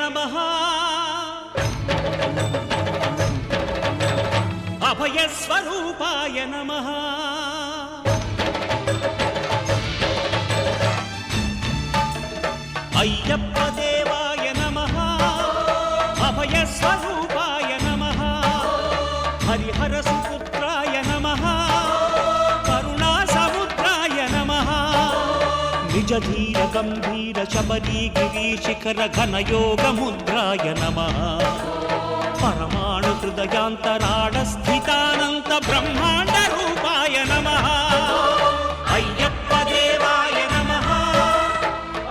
నమః అభయస్వరూపాయ నమః అయ్యప్ప దేవాయ నమః అభయస్వరూపాయ నమః హరిహర సుపుత్రాయ నమః కరుణా సముద్రాయ నమః నిజధీర గంభీర శబరీ గిరీశిఖర ఘనయోగ ముద్రాయ నమః పరమాణు హృదయాంతరాళ స్థితానంత బ్రహ్మాండ రూపాయ నమః అయ్యప్ప దేవాయ నమః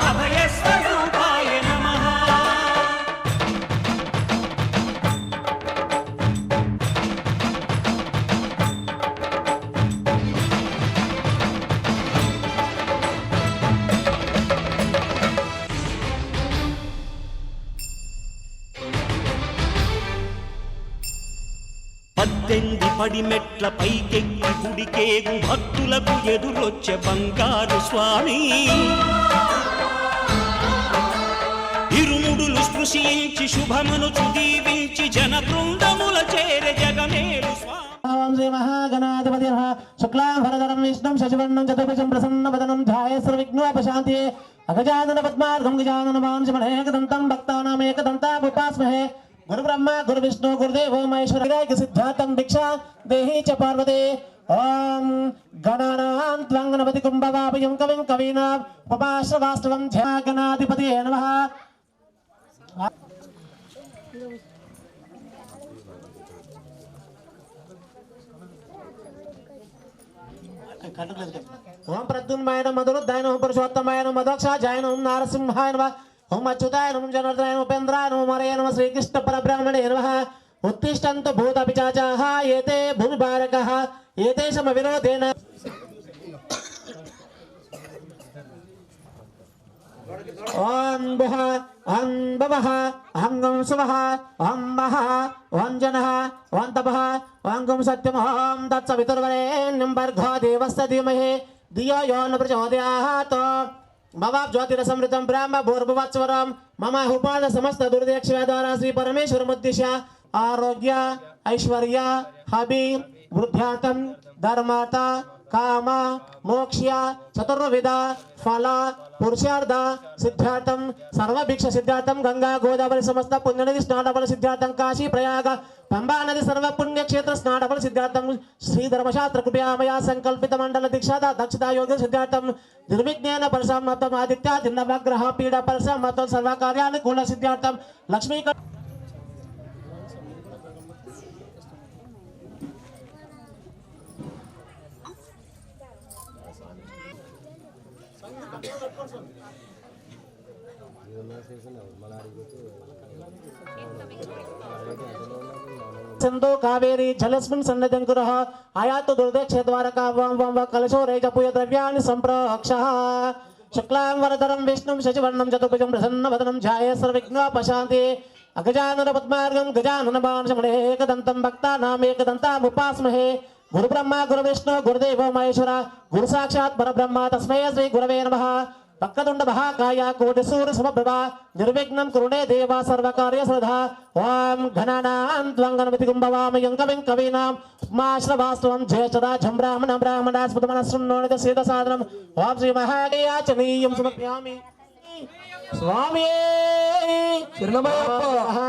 అభయస్వరూపాయ నమః పద్దెంది పడిమెట్ల పైకెక్కి గుడికేగు భక్తులకు ఎదురొచ్చే బంగారు స్వామి ఇరుముడులు స్పృశించి శుభమును దీవించి జన బృందముల చేరే జగమేలు స్వామి శ్రీ మహాగణాధిపతి శుక్లాంబరధరం విష్ణుం శశివర్ణం చతుర్భుజం ప్రసన్నవదనం ధ్యాయే సర్వవిఘ్నోపశాంతయే అగజానన పద్మార్గం గజానన మాంసమనేకదంతం భక్తానామేకదంతాముపాస్మహే गुरु ब्रह्मा गुरु विष्णु गुरुदेव महेश्वर सिद्धार्थं भिक्षा देहि च पार्वते ओम गणानां त्वं गणपति कुंभवापयं कविं कवीनां उपपाश्रवास्तवं ध्यागणाधिपतये नमः ओम प्रद्युम्नाय नमः मधुरुद्धाय नमः पुरुषोत्तमाय नमः मदक्षाजाय नमः नारसिंहाय नमः ओम अच्युताय नमः जनार्दनाय नमः उपेन्द्राय नमः मरये नमः श्रीकृष्ण परब्रह्मणे नमः उत्तिष्ठन्तु भूतपिशाचाः एते भूमिभारकाः एतेषां विरोधेन ओम भः अं भवः अङ्गं सुवः अं महः ओं जनः ओं तपः ओं गुं सत्यम् ओं तत्सवितुर्वरेण्यं भर्गो देवस्य धीमहि धियो यो न प्रचोदयात् मम ज्योतिरसमृतं ब्रह्म भूर्भुवत्स्वरं मम उपाद समस्त दुर्देक्षया द्वारा श्री परमेश्वरमुद्दिश्य आरोग्य ऐश्वर्य हबि वृद्ध्यार्थं धर्मार्थ काम मोक्ष चतुर्विध फल पुरुषार्थ सिद्धार्थं सर्वभिक्ष सिद्धार्थं गंगा गोदावरी समस्त पुण्यनदी स्नानफल सिद्धार्थं काशी प्रयाग पंबा नदी सर्व पुण्यक्षेत्र स्नानफल सिद्धार्थं श्री धर्मशास्त्र कृपया मया संकल्पित मंडल दीक्षा दक्षता योग सिद्धार्थं निर्विघ्नेन परसमाप्तम् आदित्य दिनवग्रह पीड़ा परसमाप्तं सर्व कार्यानुकूल सिद्धार्थं लक्ष्मी सिंधु कावेरी जलस्मिन् सन्निधिं कुरः आयातु दुर्देक्षे द्वारका वां वां कलशो रेजपूय द्रव्याणि सम्प्रोक्षः शुक्लांबरधरं विष्णुं शशिवर्णं चतुर्भुजं प्रसन्नवदनं ध्यायेत् सर्वविघ्नोपशान्तिये अगजानन पद्मार्गं गजानन बाणशमनेकदन्तं भक्तानामेकदन्तामुपास्महे गुरु ब्रह्मा गुरु विष्णु गुरुदेवो महेश्वर गुरु साक्षात् परब्रह्म तस्मै श्री गुरवे नमः पक्कदुंड महाकाय कोटि सूर्य समप्रभा निर्विघ्नं कुरुणे देवा सर्वकार्य सर्वदा ओम घनानां त्वं गणपति कुंभवामयं कविं कवीनां माश्रवास्तवं जयचदाजं ब्राह्मणं ब्राह्मणास्पदमनशृण्वोनित सेदसादनम् ओम श्री महागयाचनीयं समर्पयामि स्वामी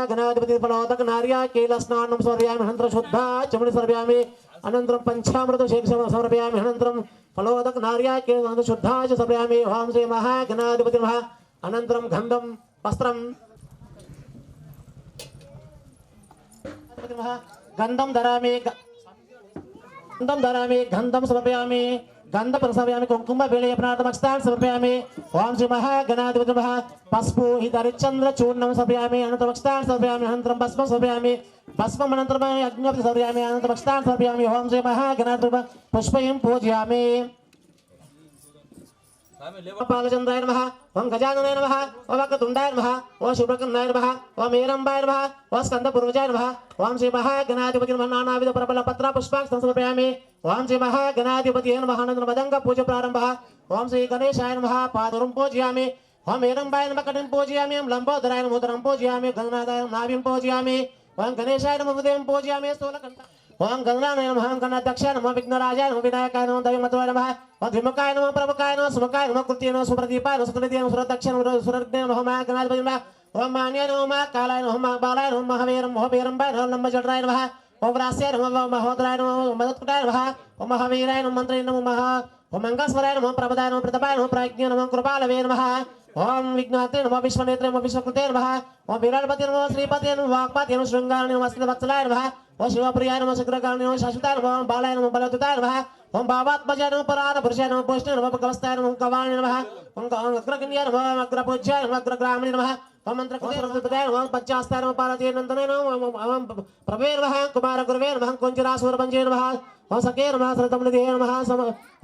गणाधिपति प्रणोदक नार्या केलस्नानं समर्पयामि अनन्तरं शुद्धा चमनि समर्पयामि अनन्तरं पंचामृत शेषं समर्पयामि अनन्तरं फलोदक नार्या केलस्नानं शुद्धा च समर्पयामि ओम श्री महागणाधिपति नमः अनन्तरं गन्धं वस्त्रं गन्धं धरामि गन्धं समर्पयामि गंध प्रसवयामि कुंकुम बेलयपनार्थमक्षतान् समर्पयामि ओम श्री महागणाधिपति नमः पस्पु हितरिचंद्र चूर्णं समर्पयामि अनन्तरं अक्षतान् समर्पयामि अनन्तरं भस्मं समर्पयामि भस्मम् अनन्तरं अग्निं समर्पयामि अनन्तरं अक्षतान् समर्पयामि ओम श्री महागणाधिपति नमः पुष्पं पूजयामि पालचंद्राय नमः ओम गजाननाय नमः ओम वक्रतुंडाय नमः ओम शुभकर्णाय नमः ओम हेरंबाय नमः ओम स्कंदपूर्वजाय नमः ओम श्री महागणाधिपति नमः नानाविध प्रबल पत्र पुष्पाक्षं समर्पयामि ओम श्री महागणाधिपति नमः अनन्तरं मदंग पूजा प्रारंभः ओम श्री गणेशाय नमः पादुरं पूजयामि ओम हिरण्मयाय नमः कटिं पूजयामि ओम लंबोदराय नमः उदरं पूजयामि गंगानाथाय नमः नाभिं पूजयामि ओम गणेशाय नमः उदयं पूजयामि स्थूलकण्ठं ओम गंगानाय नमः ओम गणाध्यक्षाय नमः विघ्नराजाय नमः विनायकाय नमः दैवमतवाय नमः ओम द्विमुखाय नमः प्रमुखाय नमः सुमुखाय नमः कृत्याय नमः सुप्रदीपाय नमः सुकृतिय नमः सुरदक्षाय नमः सुरग्ने नमः महागणाधिपतये नमः ओम मान्याय नमः महाकालाय नमः महाबालाय नमः महावीरं महावीरंबाय नमः लंबजटाय नमः ओम रास्याय नमः महोदराय नमः मदत्कुटाय नमः ओम महावीराय नमः मंत्रे नमः महा ओम मंगलस्वराय नमः प्रभदाय नमः प्रतापाय नमः प्राज्ञाय नमः कृपालवे नमः ओम विघ्नाते नमः विश्वनेत्रे नमः विश्वकृते नमः ओम विराटपते नमः श्रीपते नमः वाक्पते नमः शृंगार नमः वत्सलाय नमः ओम शिवप्रियाय नमः शक्रकाय नमः शाश्वताय नमः ओम बालाय नमः बलवताय नमः ओम भावात्मजाय नमः परार पुरुषाय नमः पुष्टाय नमः कवस्ताय नमः कवाणाय नमः ओम अग्रगण्याय नमः अग्रपूज्याय नमः अग्रग्रामणे नमः ओम मंत्रकृते नमः पंचास्ताय नमः पार्वती नंदनाय नमः ओम प्रभवे नमः कुमार गुरवे नमः कुंजरासुर पंजे नमः ओम सखे नमः सरतमनिधे नमः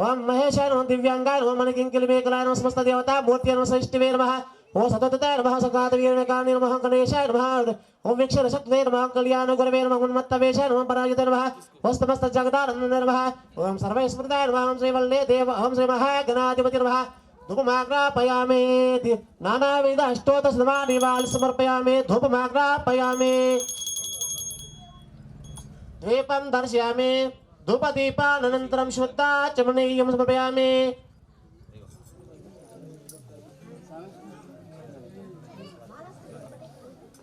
ओम महेशाय नमः दिव्यांगाय नमः मणिकिंकिलमेकलाय नमः समस्त देवता मूर्ति नमः सृष्टिवे नमः ओम सततताय नमः सकातवीरकानि नमः गणेशाय नमः ओम विक्षरशक्तवे नमः कल्याण गुरवे नमः उन्मत्तवेशाय नमः पराजित नमः ओम समस्त जगदानंद नमः ओम सर्वैस्मृताय नमः ओम श्रीवल्ले देव ओम श्री महागणाधिपति नमः धूपमाग्रापयामि नानाविध अष्टोत्तरशतमानिवाल समर्पयामि धूपमाग्रापयामि द्वीपं दर्शयामि धूपदीपानन्तरं शुद्धाचमनीयं समर्पयामि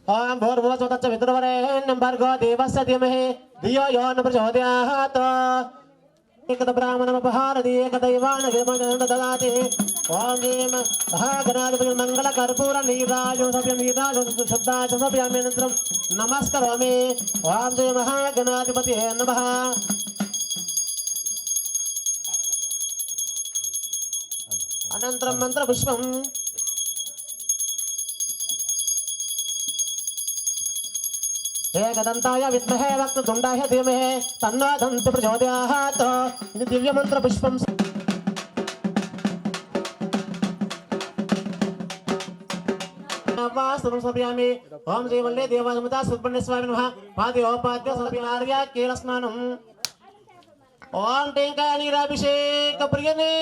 ओम भूर्भुवस्सुः वितुर्वरेण्यं भर्गो देवस्य धीमहि धियो यो न प्रचोदयात् एकब्राह्मणमपहारति एकदैवानगिरिमनं ददाति ओम ह्रीं महागणाधिपतिं मङ्गलकर्पूरनीराजं समर्पयामि अनन्तरं नमस्करोमि ओम श्री महागणाधिपतये नमः अनन्तरं मन्त्रपुष्पम् एकदन्ताय विद्महे वक्रतुण्डाय धीमहि तन्नो दन्ति प्रचोदयात् इति दिव्यमन्त्रपुष्पं समर्पयामि ओम श्रीवल्ले देवासमुदा सुब्रह्मण्यस्वामिने नमः पाद्योपाद्य समर्पयार्या केलस्नानम् ओम टेंकानीराभिषेक प्रियने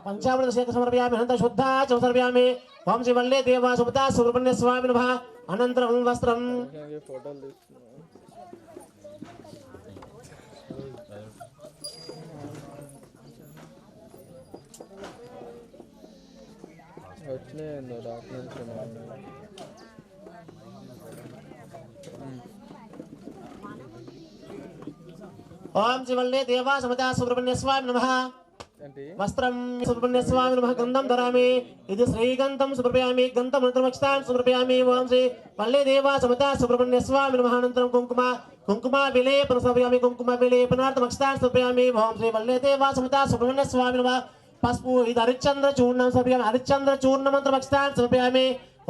पंचामृत शेख समर्पयामि अनंतर शुद्धा समर्पयामि ओम श्रीवल्ले देवासमुदा सुब्रह्मण्यस्वामिने नमः अनन्तरं वस्त्रं వచ్చినాయండి డాక్యుమెంట్స్ ओम श्रीवल्ले देवासमुदा सुब्रह्मण्यस्वामिने नमः ఏంటి वस्त्रं सुब्रह्मण्यस्वामिने नमः गन्धं धरामि इति श्रीगन्धं समर्पयामि गन्धमन्त्रमक्षतां समर्पयामि ओम श्री वल्ले देवासमुदा सुब्रह्मण्यस्वामिने नमः अनन्तरं कुङ्कुमाविलेपनं समर्पयामि कुङ्कुमाविलेपनार्थमक्षतां समर्पयामि ओम श्री वल्ले देवासमुदा सुब्रह्मण्यस्वामिने नमः पस्पु इति हरिश्चन्द्रचूर्णं समर्पयामि हरिश्चन्द्रचूर्णमन्त्रमक्षतां समर्पयामि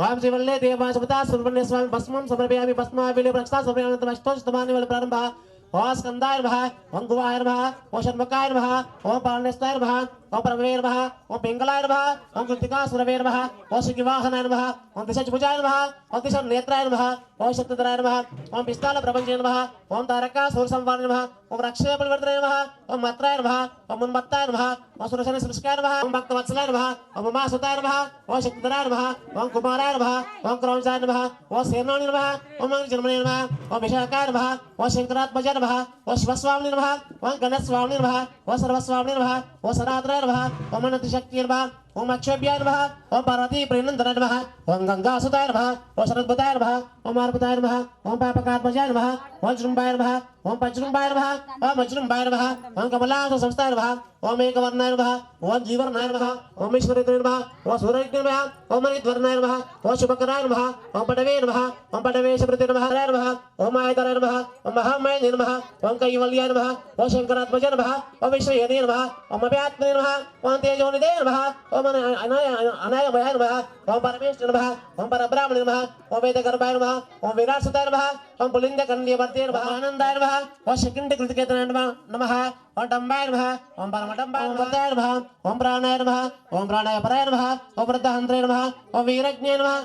ओम श्री वल्ले देवासमुदा सुब्रह्मण्यस्वामिने भस्मं समर्पयामि भस्माविलेपनक्षतां समर्पयामि अनन्तरं अष्टोत्तमानि प्रारम्भः ओम स्कंदाय नमः ओम गुवाय नमः ओम षण्मुखाय नमः ओम पार्णेस्ताय नमः ओम प्रभवे नमः ओम पिंगलाय नमः ओम कृत्तिकासुरवे नमः ओम श्रीनिवासनाय नमः ओम दिशचभुजाय नमः ओम दिशनेत्राय नमः ओम शक्तिधराय नमः ओम पिस्तालप्रपञ्चे नमः ओम तारकासुरसंवारिणे नमः ओम रक्षपरिवर्तनाय नमः ओम मत्राय नमः ओम उन्मत्ताय नमः ओम सुरशनसृष्काय नमः ओम भक्तवत्सलाय नमः ओम उमासुताय नमः ओम शक्तिधराय नमः ओम कुमाराय नमः ओम क्रौंचाय नमः ओम सेनानि नमः ओम जन्मने नमः ओम विशाखाय नमः ओम शंकरात्मजाय नमः ओम शिवस्वामिने नमः ओम गणस्वामिने नमः ओम सर्वस्वामिने नमः ओम सनातनाय नमः ओम अनन्तशक्तिये नमः ओम अक्षोभ्याय नमः ओम पार्वती प्रेमनन्दनाय नमः ओम गंगासुताय नमः ओम शरद्भुताय नमः ओम अर्पताय नमः ओम पापकात्मजाय नमः ओम जृम्बाय नमः ओम पञ्चजृम्बाय नमः ओम वज्रम्बाय नमः ओम कमलासंस्थाय नमः ओम एकवर्णाय नमः ओम जीवर्णाय नमः ओम ईश्वरेन्द्राय नमः ओम सूर्यज्ञाय नमः ओम मणिध्वर्णाय नमः ओम शुभकराय नमः ओम पटवे नमः ओम पटवेशप्रते नमः ओम आयतराय नमः ओम महामये नमः ओम कैवल्याय नमः ओम शंकरात्मजाय नमः ओम विश्वयते नमः ओम अव्यात्मने नमः ओम तेजोनिधे नमः ओम अनायमयाय नमः ओम परमेश्वर नमः ओम परब्राह्मणे नमः ओम वेदगर्भाय नमः ओम विराटसुताय नमः ఓం పులింద కండియవర్తే నమః ఆనందాయ నమః ఓం శకిండ కృతికేతనాయ నమః ఓం టంబాయ నమః ఓం పరమటంబాయ నమః ఓం ప్రాణాయ నమః ఓం ప్రాణాయ పరాయ నమః ఓం వృద్ధహంత్రే నమః ఓం వీరజ్ఞాయ నమః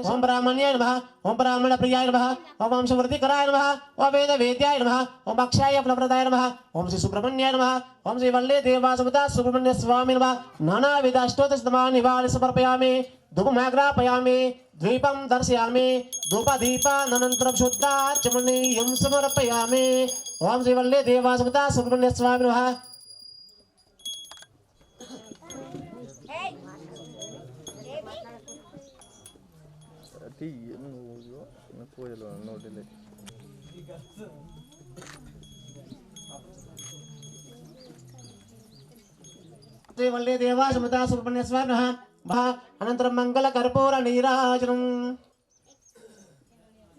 ఓం బ్రాహ్మణ్యాయ నమః ఓం బ్రాహ్మణ ప్రియాయ నమః ఓం వంశవృద్ధికరాయ నమః ఓం వేద వేద్యాయ నమః ఓం అక్షయాయ ఫలప్రదాయ నమః ఓం శ్రీ సుబ్రహ్మణ్యాయ నమః ఓం శ్రీ వల్లే దేవాసముదా సుబ్రహ్మణ్య స్వామి నమః నానావిధ అష్టోత్తరశతమాని నివాళి సమర్పయామి ధూపమాగ్రాపయామి ద్వీపం దర్శయామి ధూపదీపానంతరం శుద్ధాచమనీయం సమర్పయామి ఓం శ్రీ వల్లే దేవాసముదా సుబ్రహ్మణ్య స్వామి నమః పూజలో నోటిలే శ్రీ వల్లే దేవాసముదా సుబ్రహ్మణ్య స్వామి నమః అనంతరం మంగళ కర్పూర నీరాజనం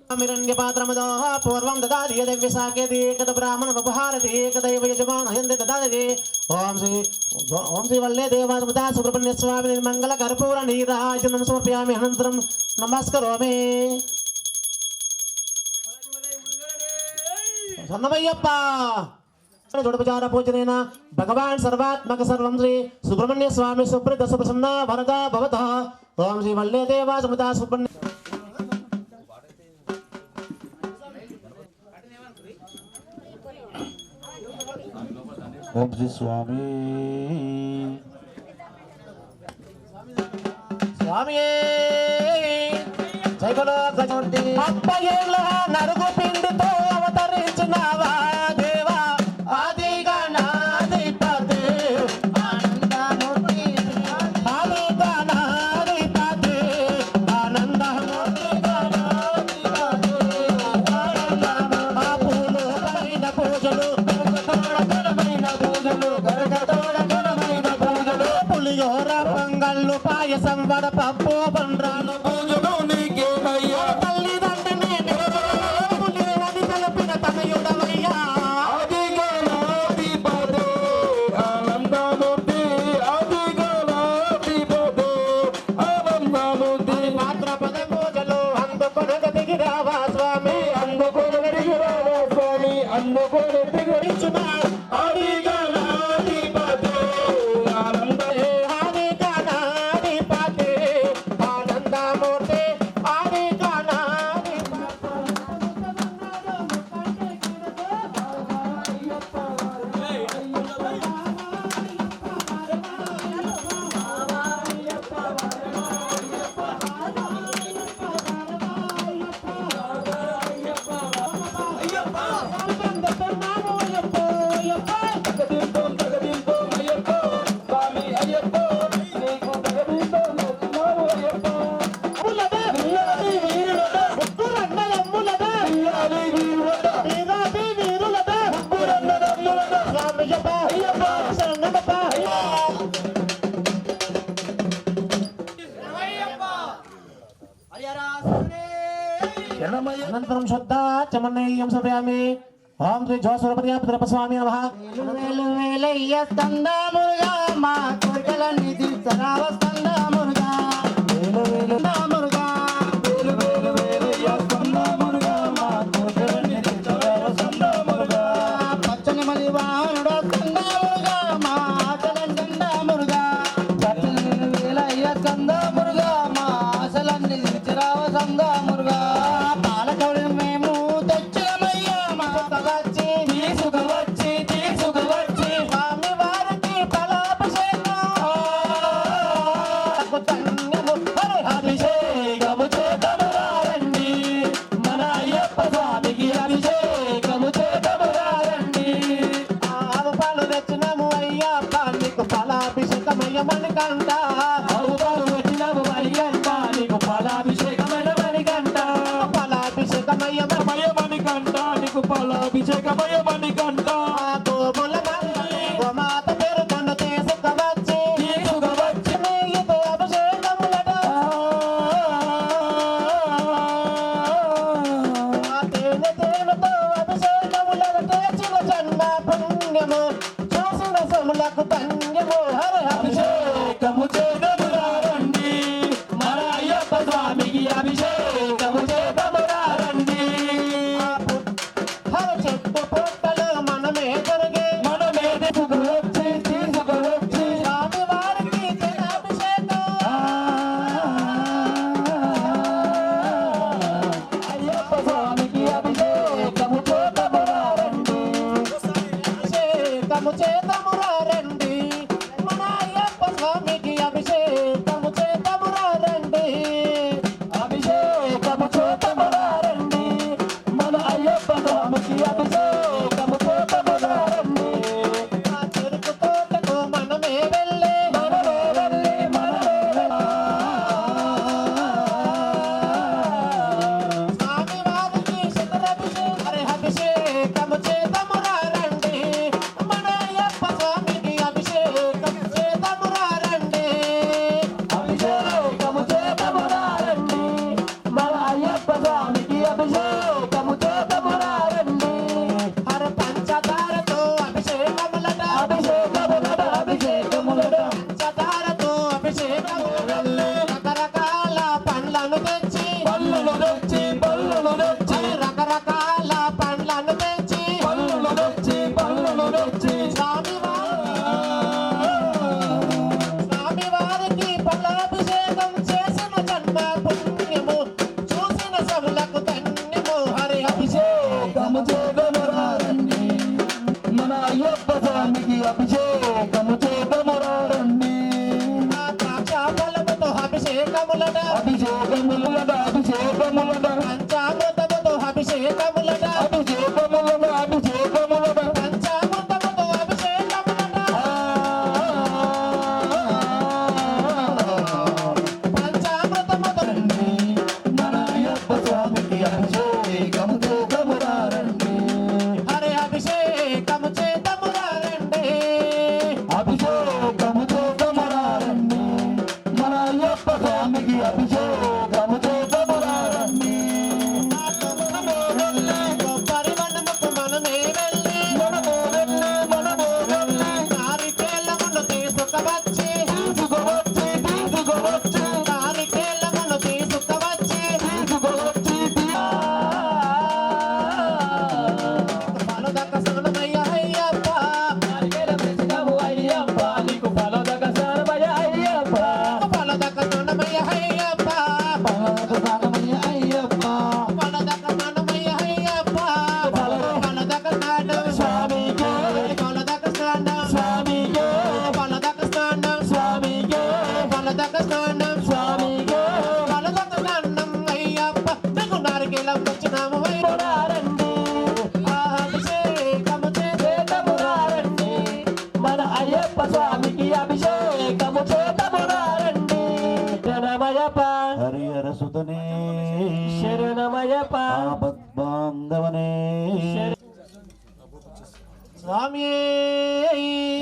మిరణ్యపాత్రమదో పూర్వం దదాతి యదవ్య సాకేతి ఏకద బ్రాహ్మణ ఉపహారతి ఏకదైవ యజమాన హయంతి దదాతి ఓం శ్రీ వల్లే దేవాసముదా సుబ్రహ్మణ్య స్వామి మంగళ కర్పూర నీరాజనం సమర్పయామి అనంతరం నమస్కరోమి సన్నమయ్యప్ప జోడపచార పూజనేన భగవాన్ సర్వాత్మక సర్వం శ్రీ సుబ్రహ్మణ్య స్వామి సుప్రీత సుప్రసన్న వరదా భవతః ఓం శ్రీ వల్లే దేవాసముదా సుబ్రహ్మణ్య ఓం శ్రీ స్వామి స్వామియే జైగలో గజమూర్తి అప్పయేళ్ళ నరుగు పిండితో అవతరించినవా దేవా ఆదిగా నాదిపతి ఆనందమూర్తి ఆదిగా నాదిపతి ఆనందమూర్తి ఆ పూలు పైన పూజలు పులిహోర పొంగళ్ళు పాయసం వడపప్పు బండ్రాలు పూజలు నీకేమయ్యా తల్లిదండ్రిని పులిహోరని కలిపిన తనయుడవయ్యా భాద్రపద పూజలు అందుకొనగ దిగిరావా స్వామి అందుకొనగ దిగిరావా స్వామి అందుకొనగ దిగిరిచునా అనంతరం శుద్ధాచమనీయం సమర్పయామి ఓం శ్రీ జోసరపతియాపతిరప స్వామి నమః వేలు వేలయ్య స్కందమురుగా మా కోరికలన్నీ తీర్చరావ స్కందమురుగా వేలు వేలు మురుగా వేలు వేలు వేలయ్య స్కందమురుగా మా కోరికలన్నీ తీర్చరావ స్కందమురుగా పచ్చని మలి వాహనుడు స్కందమురుగా మా ఆశలన్నీ స్కందమురుగా పచ్చని వేలయ్య స్కందమురుగా మా ఆశలన్నీ తీర్చరావ స్కందమురుగా పాలకౌడి మేము తెచ్చామయ్యా మా వచ్చి తీసుకువచ్చి స్వామి వారికి ఫలాభిషేకం అభిషేకము చేతమురారండి మన అయ్యప్ప స్వామికి అభిషేకము చేతమురారండి ఆవు పాలు తెచ్చినము అయ్యప్ప నీకు ఫలాభిషేకమయ్యమని కంట ఆవు పాలు తెచ్చినము అయ్యప్ప నీకు ఫలాభిషేకమయ్యమని కంట ఫలాభిషేకమయ్యమని కంట నీకు ఫలాభిషేకమయ్యమని కంట గోముల గోమాత పేరు తను తీసుకువచ్చి నీతో అభిషేకములట తేనెతో అభిషేకములట చేసిన జన్మ పుణ్యము చూసిన సములకు ధన్యము హర అభిషేకము చేతమురారండి మన అయ్యప్ప స్వామికి అభిషేకము చేతమురారండి అభిషేకము చేతమురా రండి మన అయ్యప్ప స్వామికి అభిషేకము చేతమురా రండి అభిషేకము చేతమురా రండి మన అయ్యప్ప స్వామికి అభిషేకము చేతమురా రండి ఆ చెరుకు తోటకు మనమే వెళ్ళి స్వామి వారికి అభిషేకము చేతమురా రండి మన అయ్యప్ప స్వామికి అభిషేకము చేతమురా రండి అభిషేకము చేతమురా రండి మన అయ్యప్ప స్వామికి అభిషేకము చేతమురా రండి హర పంచదారతో అభిషేకములట అభిషేకములట అభిషేకములట పంచదారతో అభిషేకములట రకరకాల పండ్లను తెచ్చి రకరకాల పండ్లను తెచ్చి స్వామి వారికి ఫలాభిషేకం చేసిన జన్మ పుణ్యము చూసిన సములకు ధన్యము హరి అభిషేకము చేతమురా రండి మన అయ్యప్ప స్వామికి అభిషేకము చేతమురా రండి ద్రాక్ష ఫలముతో అభిషేకములట అభిషేకములట అభిషేకములట పంచామృతముతో అభిషేకములట అభిషేకములట అభిషేకములట పంచామృతముతో అభిషేకములట పంచామృతముతో మన అయ్యప్ప స్వామికి అభిషేకము చేతమురా రండి హరే అభిషేకము చేతమురా రండి అభిషేకము చేతమురా రండి మన అయ్యప్ప స్వామికి అభిషేకము చేతమురా రండి పరిమళముకు మనమే వెళ్ళి నారికేలమును తీసుకువచ్చి నారికేలమును తీసుకువచ్చి ఫలదక స్నానమయ్య అయ్యప్ప ఫలదక స్నానమయ్య అయ్యప్ప ఫలదక స్నానమయ్య అయ్యప్ప ఫలదక స్నానం స్వామికి ఫలదక స్నానం స్వామికి ఫలదక స్నానం స్వామికి ఫలదక స్నానం స్వామికి ఫలదక స్నానం అయ్యప్ప నాకు నారికేలం వచ్చినాము రండి అభిషేకము చేతమురా రండి మన అయ్యప్ప స్వామికి అభిషేకము చేతమురా రండి శరణమయ్యప్ప హరిహర సుతనే శరణమయ్యప్ప ఆపద్బాంధవనే స్వామి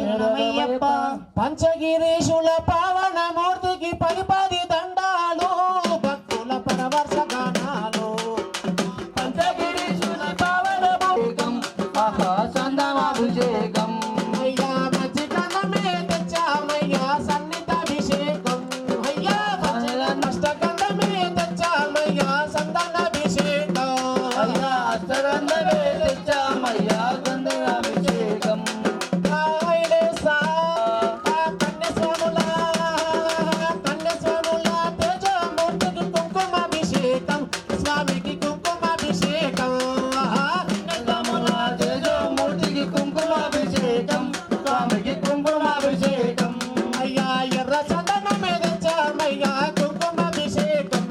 శరణమయ్యప్ప పంచగిరీశుల పావన మూర్తికి 10 దండాలు భక్తుల పరవర్ష గానాలు పంచగిరీశుల పావన మూర్తికం సందమాభిషేకం అయ్యా మధ్యగంధమే తెచ్చామయ్యా సన్నిధాభిషేకం అయ్యా అష్టగంధమే తెచ్చామయ్యా సందనాభిషేకం అయ్యా అష్టగంధమే తెచ్చామయ్యా సందనాభిషేకం స్వామికి కుంకుమాభిషేకం స్వామికి కుంకుమాభిషేకం అయ్యా ఎర్ర చందనమే తెచ్చామయ్యా కుంకుమాభిషేకం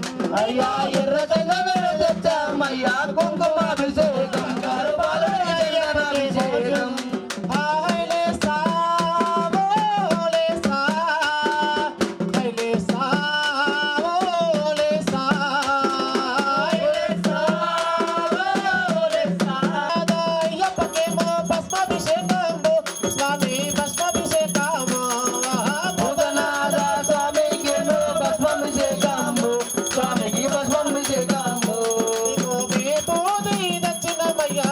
అయ్యా ఎర్ర చందనమే తెచ్చామయ్యా కుంకుమాభిషేకం అభిషేకం స్వామి భస్మాభిషేకము స్వామికి భస్మాభిషేకము దక్షిణమయ్యా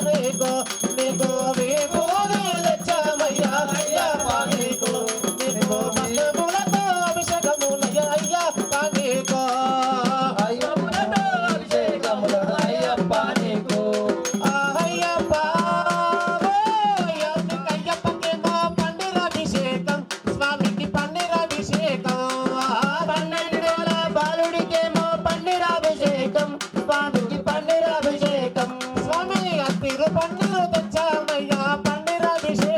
నీకు తెచ్చామయ్యా నీకు భస్మములతో అభిషేకములయ్యా అయ్యప్ప నీకు అయ్యప్ప నీకు అయ్యప్ప అయ్యప్పకేమో పన్నీరాభిషేకం స్వామికి పన్నీరాభిషేకం 12 వేల బాలుడికేమో పన్నీరాభిషేకం స్వామికి పన్నీరాభిషేకం స్వామి అత్తిరు పన్నీరు తెచ్చామయ్యా పన్నీరాభిషేకం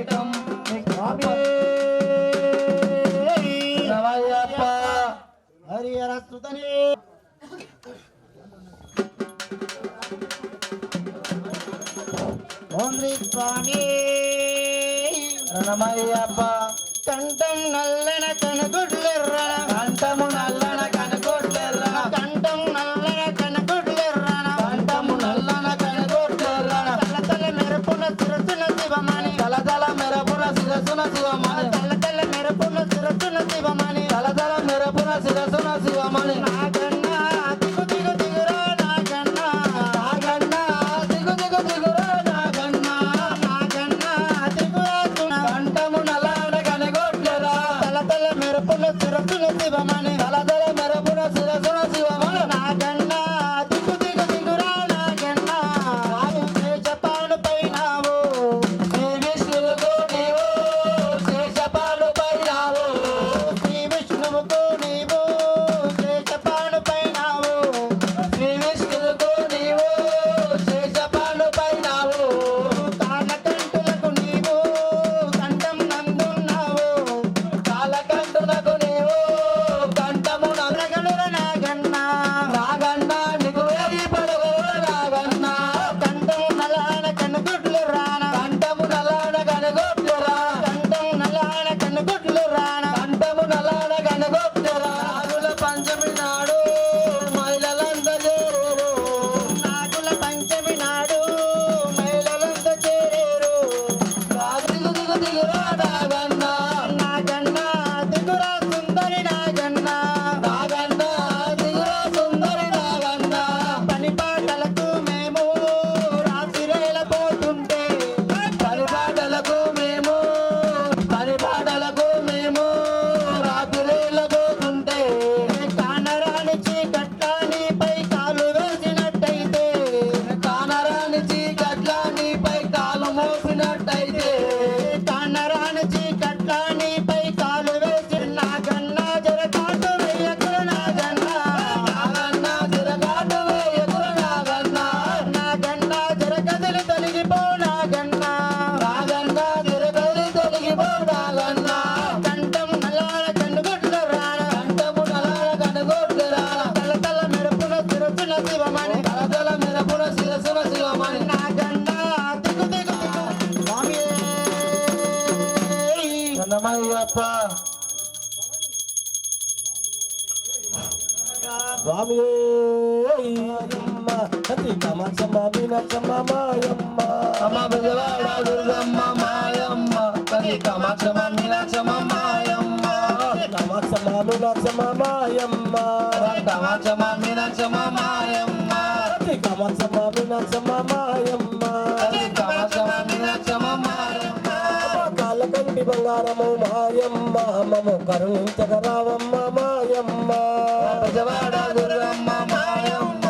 అభిషేకం స్వామి శరణమయ్యప్ప హరిహర సుతనే ఓం శ్రీ స్వామి శరణమయ్యప్ప కంఠం నల్లన కనుగుడ్లెర్రన కంఠము నల్లన కనుగుడ్లెర్రన కంఠం నల్లన కనుగుడ్లెర్రన కంఠము నల్లన కనుగుడ్లెర్రన తలతల మెరుపున శిరసున శివమణి తలతల మెరుపున శిరసున శివమణి తలతల మెరుపున శిరసున శివమణి తలతల మెరుపున శిరసున శివమణి నాగన్నా దిగు దిగు దిగురా నాగన్నా నాగన్నా దిగు దిగు దిగురా నాగన్నా నాగన్నా దిగురా కంఠము నల్లన కనుగుడ్లెర్రన తలతల మెరుపున శిరసున శివమణి తలతల మెరుపున శిరసున శివమణి నాగన్నా దిగు దిగు దిగురా నాగన్నా రాజు శేషపాను పైనావు శ్రీ విష్ణువుకు నీవు శేషపాను పైనావు శ్రీ విష్ణువుకు నీవు శేషపాను పైనావు శ్రీ విష్ణువుకు నీవు శేషపాను పైనావు కాలకంఠులకు నీవు కంఠం నందున్నావు కాలకంఠులకు నీవు కంఠము నరగనుర నాగన్నా నాగన్నా నీకు వేయి పడగలుర నాగన్నా కంఠము నలాన కనుగుడ్లు రాన కంఠము నలాన కనుగుడ్లు రా కంఠము నలాన కనుగుడ్లు రాన కంఠము నలాన కనుగుడ్లు రా నాగుల పంచమి నాడు మహిళలంతా చేరేరు నాగుల పంచమి నాడు మహిళలంతా చేరేరు దిగు దిగు దిగురా నాగన్నా నాగన్నా దిగురా సుందరి నాగన్నా నాగన్నా దిగురా సుందరి నాగన్నా పని పాటలకు మేము రాత్రిరేల పోతుంటే పని పాటలకు మేము రాత్రిరేల పోతుంటే కానరాని చీకట్లానిపై కాలు వేసినట్టయితే కానరాని చీకట్లానిపై కాలు మోసినట్టయితే కానరాని చీకట్లానిపై కాలు వేసి నాగన్నా జరకాటు వేయకుల నాగన్నా నాగన్నా జరకాటు వేయకుల నాగన్నా నాగన్నా జరగదిలి తొలగిపో నాగన్నా నాగన్నా జరగదిలి తొలగిపో నాగన్నా కంఠం నల్లాల కనుగొడ్ల రాన కంఠము నల్లాల కనుగొడ్ల రాన తలతల మెరుపున శిరసున శివమణి తలతల మెరుపున శిరసున శివమణి నాగన్నా దిగు దిగు దిగు స్వామి శరణమయ్యప్ప స్వామి కామాక్షమ్మ మీనాక్షమ్మ మాయమ్మ అమ్మ బెజవాడ దుర్గమ్మ మాయమ్మ తల్లి కామాక్షమ్మ మీనాక్షమ్మ మాయమ్మ కామాక్షమ్మ మీనాక్షమ్మ మాయమ్మ కామాక్షమ్మ మీనాక్షమ్మ మాయమ్మ కామాక్షమ్మ మీనాక్షమ్మ మాయమ్మ తల్లి కామాక్షమ్మ మీనాక్షమ్మ మాయమ్మ కాలకంటి బంగారము మాయమ్మ మము కరుణించగరావమ్మ మాయమ్మ బెజవాడ దుర్గమ్మ మాయమ్మ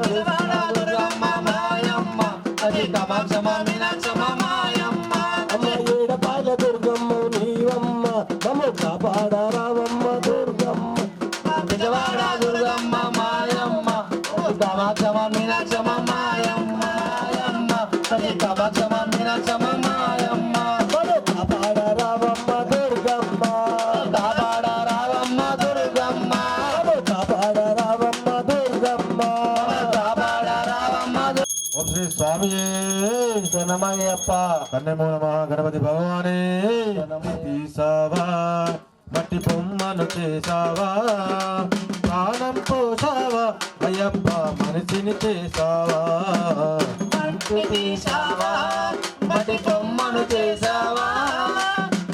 బెజవాడ దుర్గమ్మ మాయమ్మ తల్లి కామాక్షమ్మ మీనాక్షమ్మ మాయమ్మ అమ్మ ఏడపాల దుర్గమ్మ నీవమ్మ మము కాపాడరావమ్మ దుర్గమ్మ బెజవాడ దుర్గమ్మ మాయమ్మ కామాక్షమ్మ మీనాక్షమ్మ మాయమ్మ తల్లి కామాక్షమ్మ మీనాక్షమ్మ మాయమ్మ మము కాపాడరావమ్మ దుర్గమ్మ కాపాడ రావమ్మ దుర్గమ్మ మము కాపాడరావమ్మ దుర్గమ్మ కాపాడ రావమ్మ ఓం శ్రీ స్వామి శరణమయ్యప్ప కన్నెమూల మహాగణపతి భగవానే తీసావా మట్టి బొమ్మను చేసావా ప్రాణం పోసావా అయ్యప్ప మనిషిని చేసావా మట్టి తీసావా మట్టి బొమ్మను చేసావా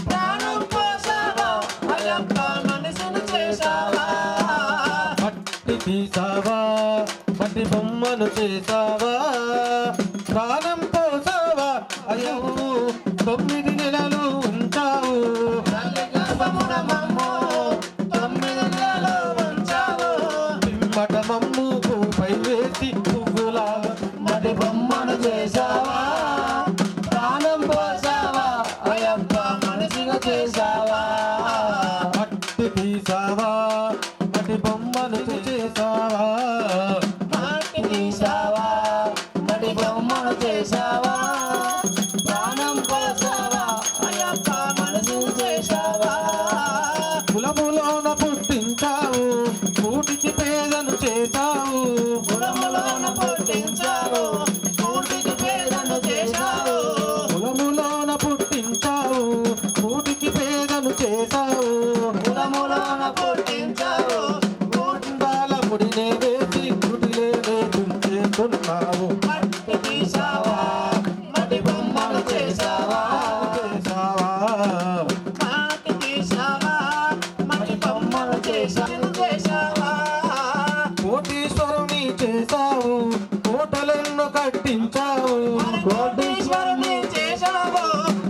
ప్రాణం పోసావా అయ్యప్ప మనిషిని చేసావా మట్టి తీసావా మట్టి బొమ్మను చేసావా ప్రాణం పోసావా అయ్యవు 9 నెలలు ఉంటావు తల్లి గర్భమున మమ్ము 9 నెలలు ఉంచావు పిమ్మట మమ్ముకు పై వేసి పువ్వులాగా మట్టి బొమ్మను చేసావా ప్రాణం పోసావా అయ్యప్ప మనిషిగా చేసావా మట్టి తీసావా మట్టి బొమ్మను చేసావా మట్టి తీసావా మట్టి బొమ్మను చేసావా ప్రాణం పోసావా అయ్యప్ప మనసును చేశావా కులములోన పుట్టించావు కూటికి పేదను చేశావు కులములోన పుట్టించావు కూటికి పేదను చేశావు కులములోన పుట్టించావు కూటికి పేదను చేశావు కులములోన పుట్టించావు బాల ముడినే వేసి గుడిలే వేస్తున్నావు మట్టి తీసావా మట్టి బొమ్మను చేశావా మట్టి తీసావా మట్టి బొమ్మను చేశావా కోటీశ్వరుని చేశావు కోటలెన్నో కట్టించావు కోటీశ్వరుని చేశావు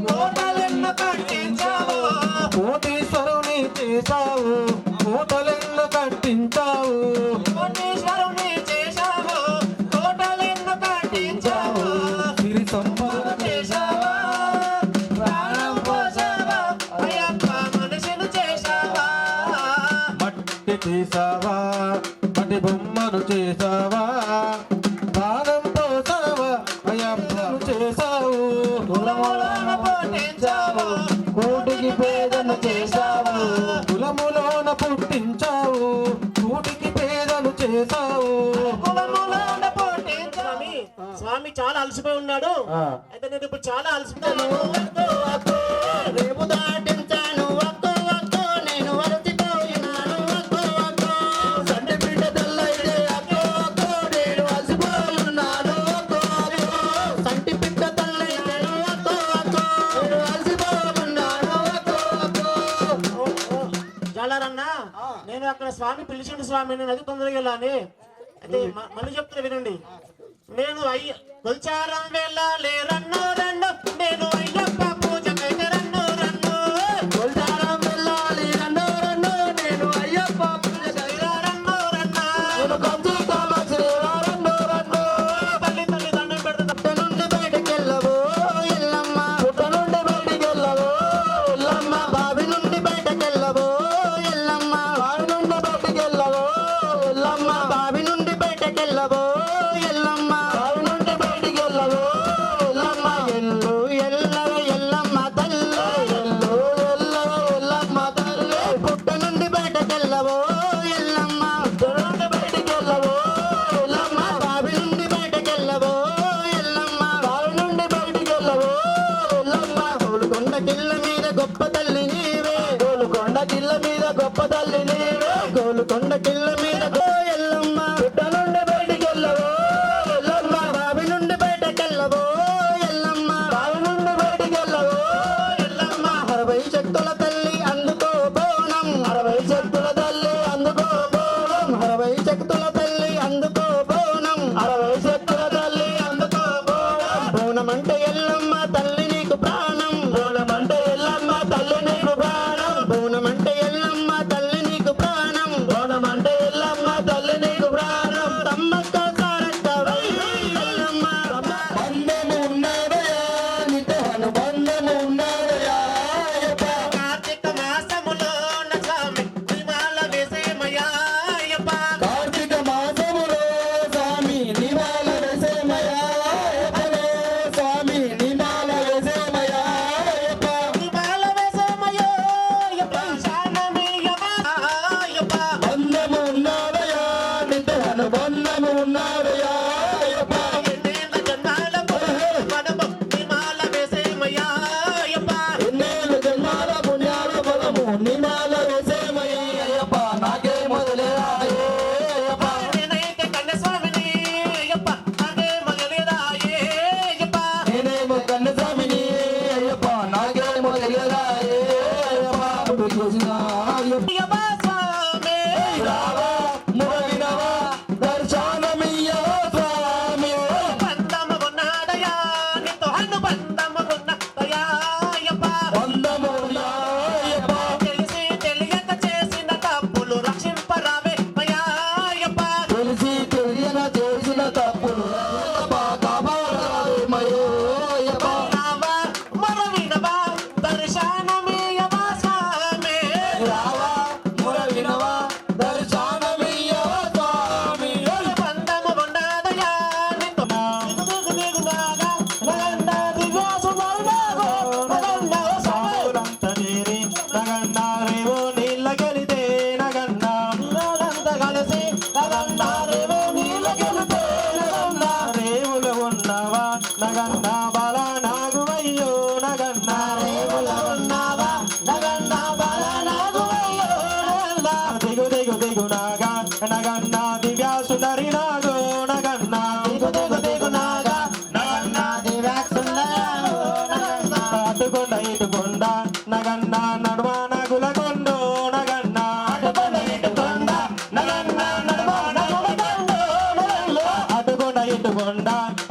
కోటలెన్నో కట్టించావు కోటీశ్వరుని చేశావు కోటలెన్నో కట్టించావు కోటీశ్వరుని చేశావు కోటలెన్నో కట్టించావు సిరి సంపద చేశావా ప్రాణం పోసావా అయ్యప్ప మనిషిని చేశావా మట్టి చేశావా మట్టి బొమ్మను చేశావా ప్రాణం పోసావా అయ్యప్పను చేశావు కులములోన పుట్టించావు కూటికి పేదను చేశావు కులములోన పుట్టించావు కూటికి పేదను చేశావు కులములోన పుట్టించావు స్వామి చాలా అలసిపోయి ఉన్నాడు. అయితే నేను ఇప్పుడు చాలా అలసిపోయాను. రేపు దాటించాను అక్కో అక్కో నేను అలసిపోయినాను అక్కో అక్కో సంటి బిడ్డ తల్లైతే అక్కో అక్కో నేను అలసిపోయినాను అక్కో అక్కో సంటి బిడ్డ తల్లైతే అక్కో అక్కో నేను అలసిపోయినాను అక్కో అక్కో జాలారన్నా నేను అక్కడ స్వామి పిలిచిండు స్వామి నేను అది తొందరగా వెళ్ళాలి. అయితే మళ్ళీ చెప్తున్నా వినండి. నేను కొల్చారం వెళ్ళాలి రన్ను రన్ను నేను అయ్యప్ప పూజకైతే రన్ను రన్ను కొల్చారం వెళ్ళాలి రన్ను రన్ను నేను అయ్యప్ప పూజకైతే రన్ను రన్ను నేను కంచి కామాక్షి రన్ను రన్ను తల్లి తల్లి దండం పెడతా. పుట్ట నుండి బయటకెళ్ళవో ఎల్లమ్మ పుట్ట నుండి బయటకెళ్ళవో ఎల్లమ్మ బావి నుండి బయటకెళ్ళవో ఎల్లమ్మ బావి నుండి బయటకెళ్ళవో ఎల్లమ్మ బావి నుండి బయటకెళ్ళవో ఎల్లమ్మ బావి నుండి బయటకెళ్ళవో ఎల్లమ్మ ఎల్లు ఎల్లవ ఎల్లమ్మ తల్లి ఎల్లు ఎల్లవ ఎల్లమ్మ తల్లి పుట్ట నుండి బయటకెళ్ళవో ఎల్లమ్మ పుట్ట నుండి బయటకెళ్ళవో ఎల్లమ్మ బావి నుండి బయటకెళ్ళవో ఎల్లమ్మ బావి నుండి బయటకెళ్ళవో ఎల్లమ్మ గోలుకొండ కిల్ల మీద గొప్ప తల్లి నీవే గోలుకొండ కిల్ల మీద గొప్ప తల్లి నీవే గోలుకొండ కిల్ల మీద ఎల్లమ్మ పుట్ట నుండి బయటకెళ్ళవో ఎల్లమ్మ బావి నుండి బయటకెళ్ళవో ఎల్లమ్మ బావి నుండి బయటకెళ్ళవో ఎల్లమ్మ 60 శక్తుల తల్లి అందుకో బోనం 60 శక్తుల తల్లి అందుకో బోనం 60 శక్తుల తల్లి అందుకో బోనం 60 శక్తుల తల్లి అందుకో బోనం బోనం అంటే ఎల్లమ్మ తల్లి నీకు ప్రాణం బోనం అంటే ఎల్లమ్మ తల్లి నీకు ప్రాణం బోనం అంటే ఎల్లమ్మ తల్లి నీకు ప్రాణం బోనం అంటే ఎల్లమ్మ తల్లి నీకు ప్రాణం తమ్మక్క సారక్క ఎల్లమ్మ బంధము ఉన్నదయా నిత్యను బంధము ఉన్నదయా కార్తీక మాసములో స్వామి నిమాల వేసేమయ్యా అయ్యప్ప. కార్తీక మాసములో స్వామి నిమాల వేసేమయ్యా స్వామి నిమాల వేసేమయ్యా నిమాల వేసేమయ్యా అయ్యప్ప. శానమయ్యప్ప అయ్యప్ప. బంధము ఉన్నదయా నిత్యను బంధము ఉన్నదయా ఎన్నేళ్ళ జన్మాలకు మనము నిమాల వేసేమయ్యా అయ్యప్ప. ఎన్నేళ్ళ జన్మాల పుణ్యాల బలము నిమాల వేసేమయ్యా అయ్యప్ప నాకే మొదలయ్యాయే అయ్యప్ప నేనైతే కన్యస్వామిని అయ్యప్ప నాకే మొదలేదాయే అయ్యప్ప. నేనేమో కన్న స్వామిని అయ్యప్ప నాకే మొదలయ్యాయే అయ్యప్ప పుట్టు చూసిన అయ్యప్ప అయ్యప్ప స్వామి రావా మురవినవా దర్శనమియ్యవా స్వామి బంధము ఉన్నాడయా నీతో హన్ను బంధము ఉన్నదయా అయ్యప్ప. బంధము అయ్యప్ప తెలిసి తెలియక చేసిన తప్పులు రక్షింపరావే అయ్యా అయ్యప్ప. తెలిసి తెలియన చేసిన తప్పులు కాపాడమయ్యో అయ్యప్ప రావా మరవినవా దర్శనమీయవా స్వామి అటుకొండ ఇటుకొండ నగన్న నడుమ నగులకొండో నగన్న అటుకొండ ఇటుకొండ నగన్న నడుమ నగులకొండో నగన్న అటుకొండ ఇటుకొండ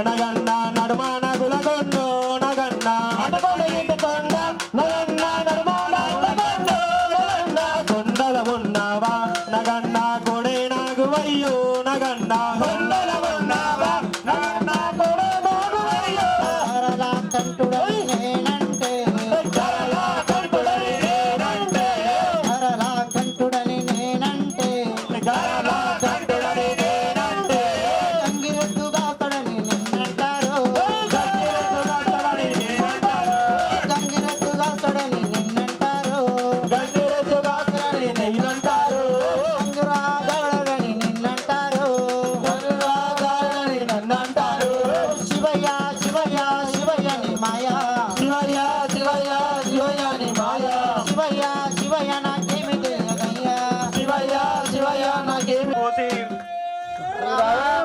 నగన్న నడుమ నగులకొండో నగన్న అటుకొండ ఇటుకొండ నగన్న నడుమ నగులకొండో నగన్న కొండల ఉన్నావా నగన్న కొడే నాగువయ్యో నగన్న కొండల ఉన్నావా నగన్న కొడే నాగువయ్యో కరలా కంటుడని నేనంటే కరలా కంటుడని నేనంటే కరలా కంటుడని నేనంటే కరలా కంటుడని నేనంటే గంగిరెద్దుగా తడని నిన్నంటారు గంగిరెద్దుగాతడని నేనంటారు గంగిరెద్దుగా తడని నిన్నంటారు గంగిరెద్దుగాతడని నేనంటారు గంగురాగాడని నిన్నంటారు గంగిరెద్దుగాతడని నన్నంటారు శివయ్య శివయ్య శివయ్య నీ మాయా శివయ్య శివయ్య శివయ్య నీ మాయ శివయ్య శివయ్య నాకేమి తెలియదయ్యా శివయ్య శివయ్య నాకేమి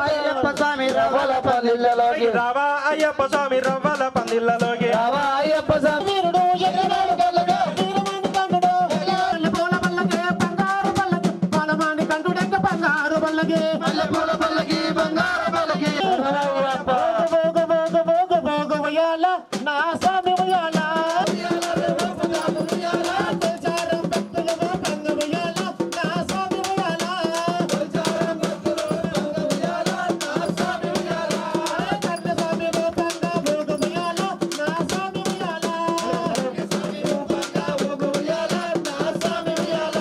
అయ్యప్ప స్వామి రవ్వల పల్లెలలోకి రావా అయ్యప్ప స్వామి రవ్వల పందిళ్ళలోకి రావా అయ్యప్ప స్వామి వీరుడు ఎన్ననాడు కళ్ళగా వీరమాని కంటుడు పూల పల్లకి బంగారు పల్లకి పాలమాని కంటుడెక్క బంగారు పల్లకి పూల పల్లకి బంగారు పల్లకి ఉయ్యాల నా స్వామి ఉయ్యాల తులచారం భక్తులగా పంగ ఉయ్యాల నా స్వామి ఉయ్యాల కన్న స్వామి పంగ భోగ ఉయ్యాల నా స్వామి ఉయ్యాల భోగ ఉయ్యాల నా స్వామి ఉయ్యాల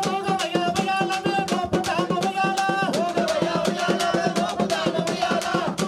భోగ ఉయ్యాల మే గోపుతామ ఉయ్యాల భోగ ఉయ్యాల గోపుతామ ఉయ్యాల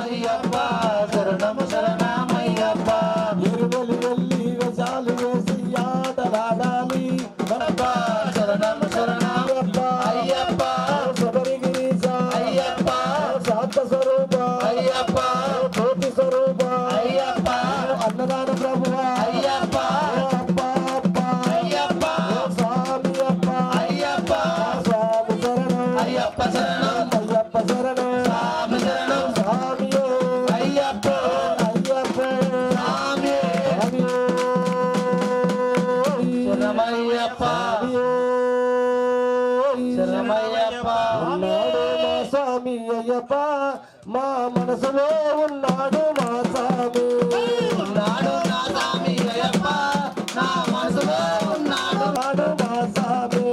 అయ్యప్ప శరణం శరణమయ్యప్ప ఎరువలి వెళ్ళి వేషాలు వేసి ఆటలాడాలి శరణం శరణమయ్యప్ప అయ్యప్ప శబరిగిరీశ అయ్యప్ప శాంత స్వరూప అయ్యప్ప జ్యోతి స్వరూప అయ్యప్ప అన్నదాన ప్రభువ అయ్యప్ప అప్ప అప్ప అయ్యప్ప స్వామి అప్ప అయ్యప్ప స్వామి శరణం అయ్యప్ప శరణం అయ్యప్ప శరణం స్వామి శరణం స్వామి అయ్యప్ప అయ్యప్ప స్వామి శరణమయ్యప్ప శరణమయ్యప్ప ఉన్నాడు మా స్వామి అయ్యప్ప మా మనసులో ఉన్నాడు మా స్వామి ఉన్నాడు నా స్వామి అయ్యప్ప నా మనసులో ఉన్నాడు మా స్వామి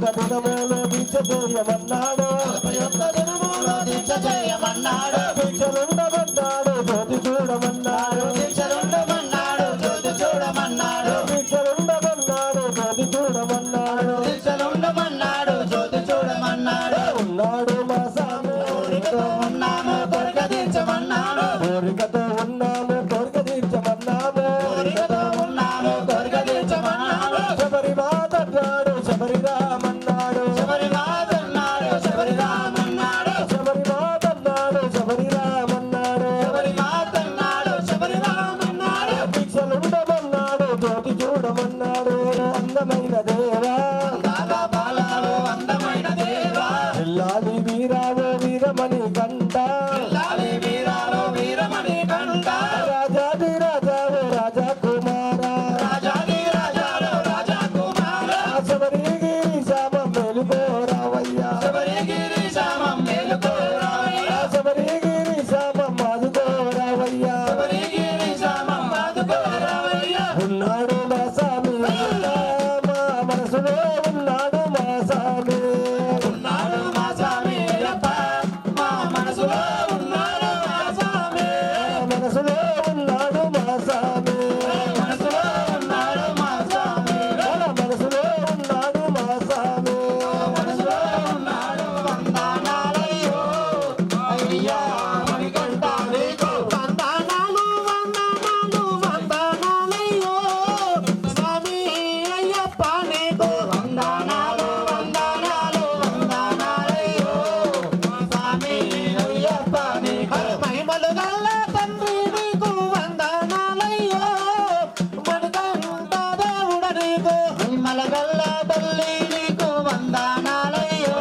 దినములో దీక్ష చేయమన్నాడు 41 దినములో దీక్ష చేయమన్నాడు దీక్షలుండమన్నాడు జ్యోతి చూడమన్నాడు దీక్షలుండమన్నాడు జ్యోతి చూడమన్నాడు దీక్షలుండమన్నాడు జ్యోతి చూడమన్నాడు దీక్షలుండమన్నాడు జ్యోతి చూడమన్నాడు ఉన్నాడు మా స్వామి కోరికతో ఉన్నాము కోరిక తీర్చమన్నాడు కోరికతో ఉన్నాము కోరిక తీర్చమన్నాము కోరికతో ఉన్నాము కోరిక తీర్చమన్నాడు శబరి మాత అన్నాడు శబరి రామన్నాడు శబరి మాత అన్నాడు శబరి రామన్నాడు శబరి మాత అన్నాడు శబరి రామన్నాడు శబరి మాత అన్నాడు శబరి రామన్నాడు దీక్షలుండమన్నాడు జ్యోతి చూడమన్నాడు అందమైన దేవా బాగా బాలాలు అందమైన దేవా ఎల్లాలి వీరావో వీరమణి కంట లాలి వీరాలు వీరమణి కంట రాజాది రాజావో రాజా కుమారా రాజాది రాజాలు రాజా కుమార శబరిగిరి శ్యామ మేలుకోరావయ్యా శబరిగిరి శ్యామం మేలుకోరావయ్యా శబరిగిరి శ్యామ మాదుకోరావయ్యా శబరిగిరి శ్యామం మాదుకోరావయ్యా ఉన్నాడు మా స్వామి మా మనసులో ఉన్నాడు మా స్వామి ఉన్నాడు మా స్వామి అయ్యప్ప మా మనసులో ఉన్నాడు మా స్వామి మనసులో ఉన్నాడు మా స్వామి మనసులో ఉన్నాడు మా స్వామి మనసులో ఉన్నాడు మా స్వామి మనసులో ఉన్నాడు వందనాలయ్యో అయ్యా మణికంఠ నీకు వందనాలు వందనాలు వందనాలయ్యో స్వామి అయ్యప్ప నీకు వందనాలు వందనాలు వందనాలయ్యో స్వామి అయ్యప్ప నీకు మహిమలు గల్ల తండ్రి నీకు వందనాలయ్యో మణికంఠ దేవుడ నీకు మహిమల గల్ల తల్లి నీకు వందనాలయ్యో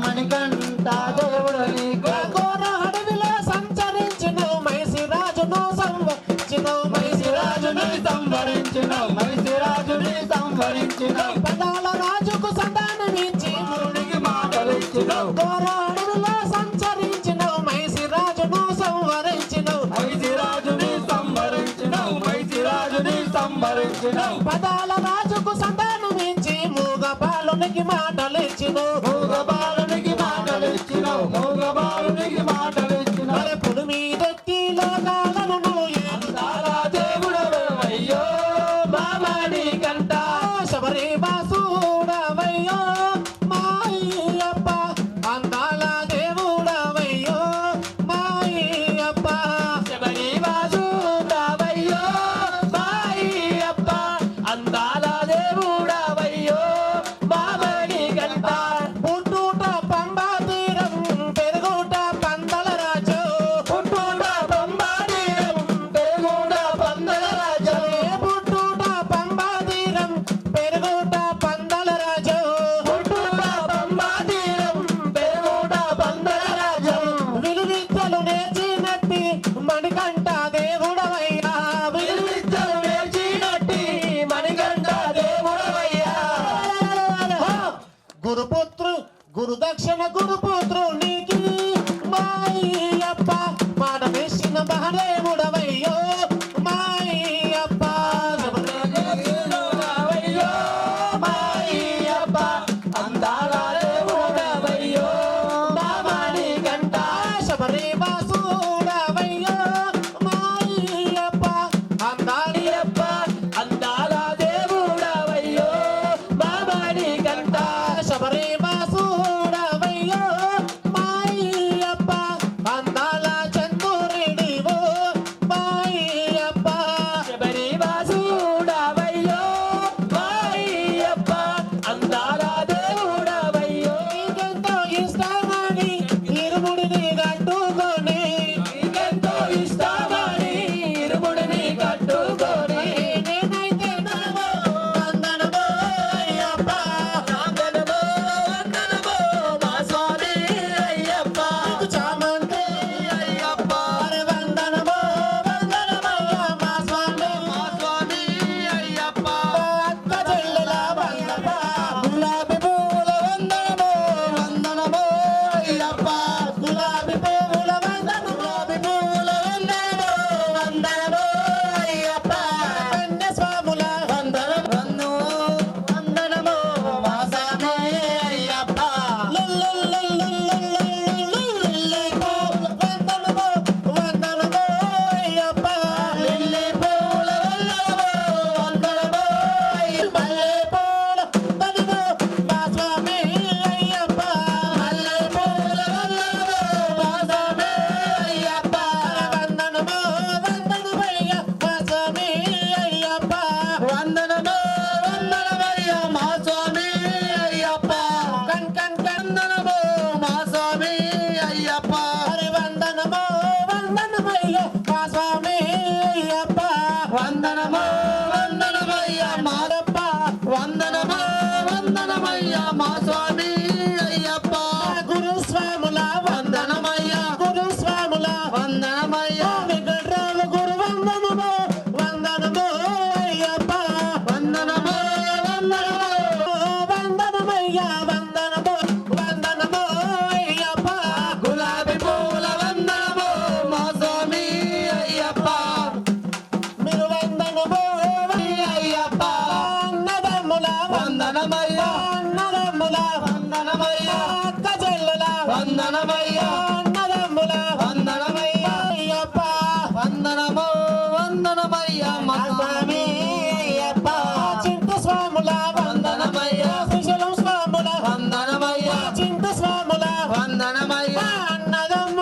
మణికంఠ దేవుడ నీకు ఘోర అడవిలో సంచరించిన మైసిరాజును సంవరించిన మైసిరాజుని సంవరించిన మైసిరాజుని సంవరించిన పదాల రాజుకు సంతానమిచ్చి మురుడికి మాటలిచ్చిన ఘోర అడవిలో సంచరించిన మైసిరాజును సంవరించిన మైసిరాజుని సంవరించిన మైసిరాజుని సంవరించిన పదాల రాజుకు సంతానమిచ్చి మూగ బాలునికి మాటలిచ్చిన మూగ బాలునికి మాటలిచ్చిన మూగ బాలునికి మాటలిచ్చిన పుడు మీదెక్కి లోకాలను నువ్వు ఏలుతారా దేవుడవయ్యో బాబాని కంట శబరి బాసుడవయ్యో మాయప్ప అందాల దేవుడవయ్యో మాయప్ప శబరి బాసుడవయ్యో మాయప్ప అందాల దేవుడవయ్యో బాబాని కంట పుట్టుట పంబా తీరం పెరుగుట పందల రాజు పుట్టుట పంబా తీరం పెరుగుట పందల రాజు పుట్టుట పంబా తీరం పెరుగుట పందల రాజు పుట్టుట పంబా తీరం పెరుగుట పందల రాజు విలువిద్యలు నేర్చినట్టి మణికంఠ దేవుడవయ్యా విలువిద్యలు నేర్చినట్టి మణికంఠ దేవుడవయ్యా గురుపుత్రు గురుదక్షిణ గురుపుత్రు నీకి మాయప్ప మాట వేసిన మహాదేవుడవయ్యో మాయప్ప దేవుడవయ్యో మాయప్ప అందాల దేవుడవయ్యో బాబాని గంట శబరి బాసుడవయ్యో మాయప్ప అందాలియప్ప అందాల దేవుడవయ్యో బాబాని గంట శబరి బాసుడవయ్యో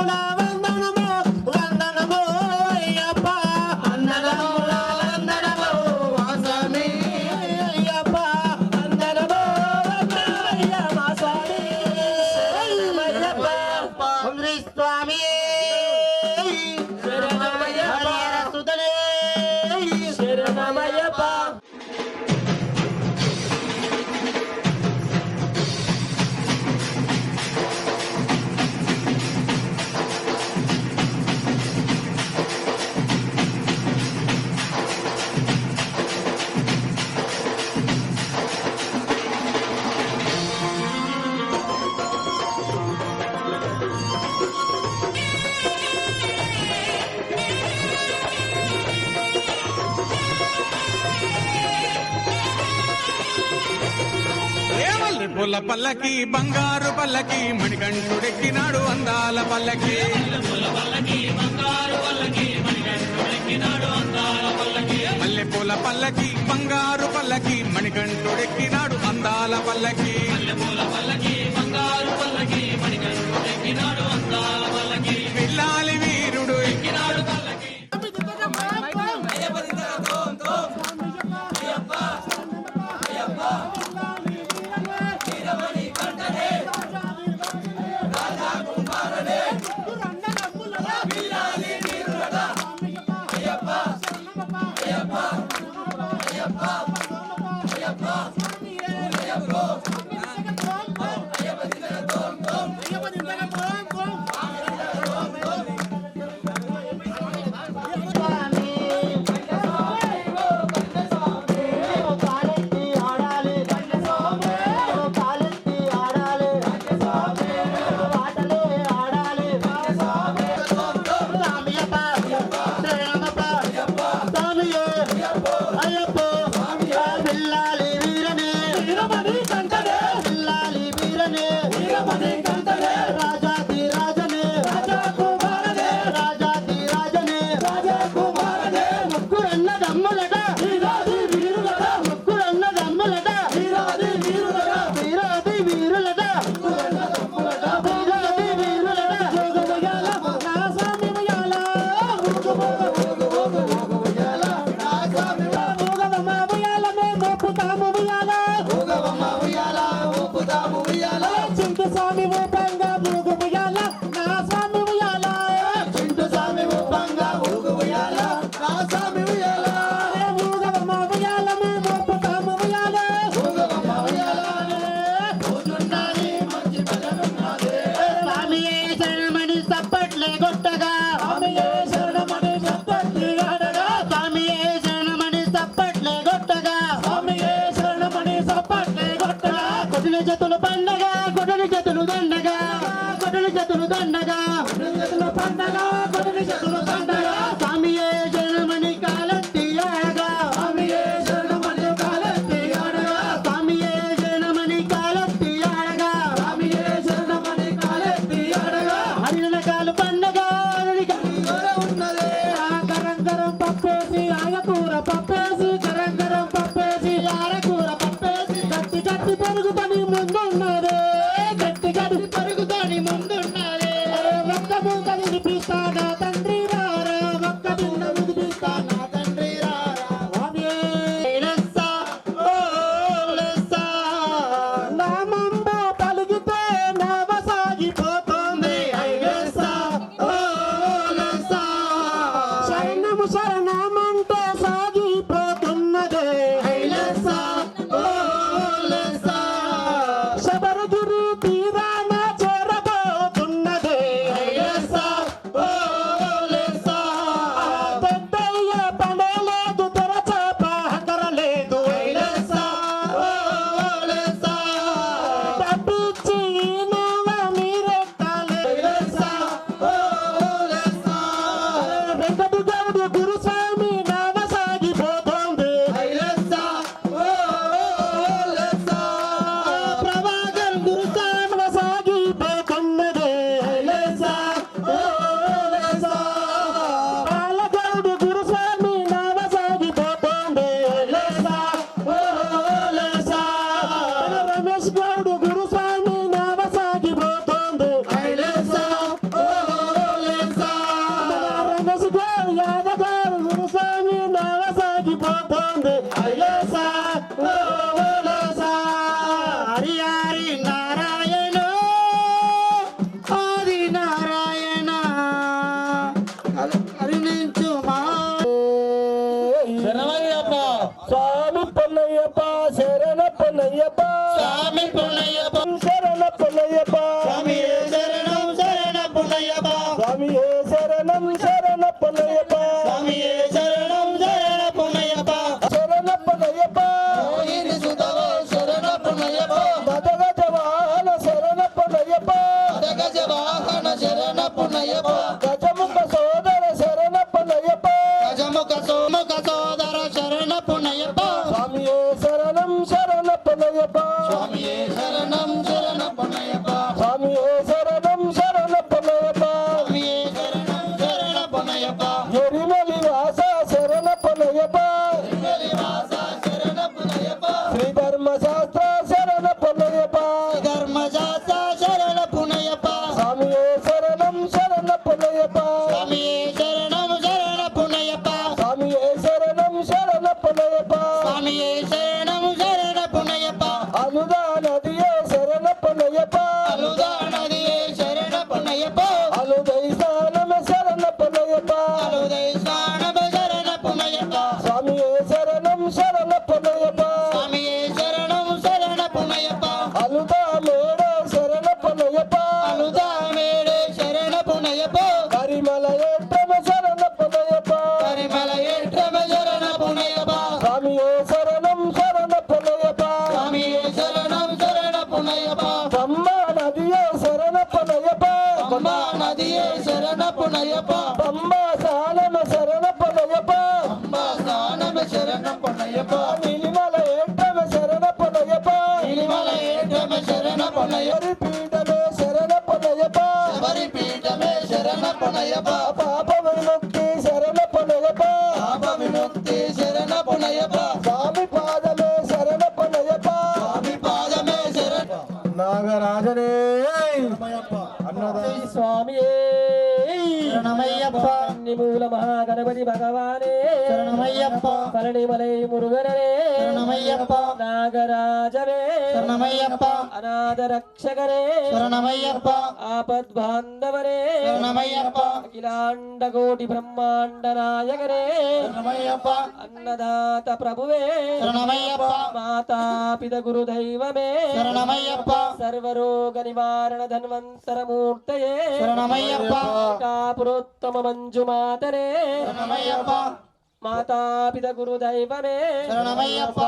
అన్నదమ్ముల వందనము వందనము అయ్యప్ప అన్నదమ్ముల వందనము స్వామి అయ్యప్ప వందనము వందనమయ్య మా స్వామి శరణమయ్యప్ప ఓం శ్రీ స్వామి శరణమయ్యప్ప హరిహర సుతనే శరణమయ్యప్ప ఏమల్లి పుల్ల పల్లకి బంగారు పల్లకి మణికంఠుడెక్కినాడు అందాల పల్లకి మల్లె పూల పల్లకి బంగారు పల్లకి మణికంఠుడెక్కినాడు అందాల పల్లకి పిల్లాలి వీరుడు ఎక్కినాడు పల్లకి కాలెత్తి ఆడాలి కాలెత్తి ఆడాలి ఆటలే ఆడాలి స్వామియప్ప శ్రీరామప్ప స్వామియే అయ్యప్ప పిల్లాలి వీరనే పిల్లాలి వీరనే రాజాది రాజనే రాజాది రాజనే ముగ్గురన్న దమ్ములట ముగ్గురన్న దమ్ములట వీరాది వీరులట వీరాది వీరులట నా స్వామి ఉయ్యాల మూగవమ్మ ఉయ్యాల మేము మోపుతాము ఉయ్యాల చింటు స్వామి ఊపంగా మూగు ఉయ్యాల నా స్వామి ఉయ్యాల చింటు స్వామి ఊపంగా ఊగు ఉయ్యాల నా స్వామి ఉయ్యాల మూగవమ్మ ఉయ్యాల మేము మోపుతాము ఉయ్యాల ఊగవమ్మ ఉయ్యాల కూర్చున్నది మంచి బలనున్నది స్వామియే శరణమని సప్పట్లే కొట్టగా స్వామియే శరణమని సప్పట్లు ఆడగా స్వామియే శరణమని సప్పట్లే కొట్టగా స్వామియే శరణమని సప్పట్లే కొట్టగా కొట్టిన చేతులు పండగ కొట్టిన చేతులు దండగా కొట్టిన చేతులు దండగా చేతుల పండగ కొడుని చేతుల పండగ స్వామియే శరణమని కాలెత్తి ఆడగా స్వామియే శరణమని కాలెత్తి ఆడగా స్వామియే శరణమని కాలెత్తి ఆడగా స్వామియే శరణమని కాలెత్తి ఆడగా హరినకాలు పండగ ఉన్నదే కరంకరం పప్పేసి ఆయకూర పప్పేసి కరంకరం పప్పేసి ఆరకూర పప్పేసి గట్టి గట్టి పెరుగుతని ముందున్నదే గట్టి గట్టి పెరుగుతని ముందున్నదే రక్తము కదిలిపిస్తాడ ఉంది ఐలసా ఓలసా హరి హరి నారాయణ ఆది నారాయణ హరిణించు మా శరణయ్యప్ప స్వామి పొన్నయ్యప్ప శరణ పొన్నయ్యప్ప స్వామి పుణయ్యప్ప శరణ పొన్నయ్యప్ప స్వామి శరణం శరణ పుణయ్యప్ప స్వామి శరణం శరణ పొన్నయ్యప్ప స్వామి శరణం శరణ పుణయ్యప్ప శరణ పొన్నయ్యప్ప మోహిని సుతవో శరణ పుణయ్యప్ప గజగజ వాహన శరణ పొన్నయ్యప్ప గజ వాహన శరణ పుణయ్యప్ప గజముఖ సోదర శరణ పొన్నయ్యప్ప గజముఖ సోముఖ సోదర శరణ పుణయ్యప్ప స్వామి శరణం శరణ పొన్నయ్యప్ప స్వామి శరణం శరణ పుణయ్యప్ప స్వామి శరణం శరణ పొన్నయ్యప్ప స్వామి శరణం శరణ పుణయ్యప్ప ఎరిమలి వాస శరణ పొన్నయ్యప్ప శ్రీనివాస శరణ పుణయ్యప్ప శ్రీ ధర్మశాస్త్ర శరణ పొన్నయ్యప్ప ధర్మశాస్త్ర శరణ పుణయ్యప్ప స్వామి శరణం శరణ పొన్నయ్యప్ప స్వామి శరణం శరణ పుణయ్యప్ప స్వామి శరణం శరణ పొన్నయ్యప్ప స్వామి శరణం శరణ పుణయ్యప్ప అనుదా నదియే శరణ పొన్నయ్యప్ప అలుదానదియే శరణ పుణయ్యప్ప అలుదై స్థానమే శరణ పొన్నయ్యప్ప అలుదై స్నానమ శరణ పుణయ్యప్ప స్వామి శరణం శరణ పొన్నయ్యప్ప స్వామి శరణం శరణ పుణయ్యప్ప అలుదా మేడ శరణ పొన్నయ్యప్ప అలుదా మేడే శరణ పుణయ్యప్ప కరిమల ఏట్రమ శరణ పొన్నయ్యప్ప పరిమళ ఏట్రమ శరణ పుణయ్యప్ప స్వామి శరణం శరణ పొన్నయ్యప్ప స్వామి శరణం శరణ పుణయ్యప్ప బ్రహ్మ నదియే శరణ పొన్నయ్యప్ప అమ్మా నదియే శరణ పుణయ్యప్ప బ్రహ్మ స్థానమ శరణ పొన్నయ్యప్ప అమ్మా స్నానమ శరణ పుణయ్యప్ప నిలిమల ఏట్రమ శరణ పొన్నయ్యప్ప తిరుమల ఏట్రమ శరణ పుణయ్యప్ప హరి పీఠమే శరణ పొన్నయ్యప్ప శబరి పీఠమే శరణ పుణయ్యప్ప పాప విముక్తి శరణ పొన్నయ్యప్ప పాప విముక్తి శరణ పుణయ్యప్ప స్వామి పాదమే శరణ పొన్నయ్యప్ప స్వామి పాదమే శరణ నాగరాజనే స్వామి శరణమయ్యప్ప నిమూల మహాగణపతి భగవానే శరణమయ్యప్ప పళనిమలై మురుగనే శరణమయ్యప్ప నాగరాజనే శరణమయ్యప్ప అనాథ రక్షకరే శరణమయ్యప్ప ఆపద్బాంధవరే శరణమయ్యప్ప అఖిలాండ కోటి బ్రహ్మాండ నాయకరే శరణమయ్యప్ప అన్నదాత ప్రభువే శరణమయ్యప్ప మాతా పిత గురు దైవమే శరణమయ్యప్ప సర్వరోగ నివారణ ధన్వంతర మూర్తయే శరణమయ్యప్ప పురోత్తమ మంజు మాతరే శరణమయ్యప్ప మాతా పిత గురు దైవమే శరణమయ్యప్ప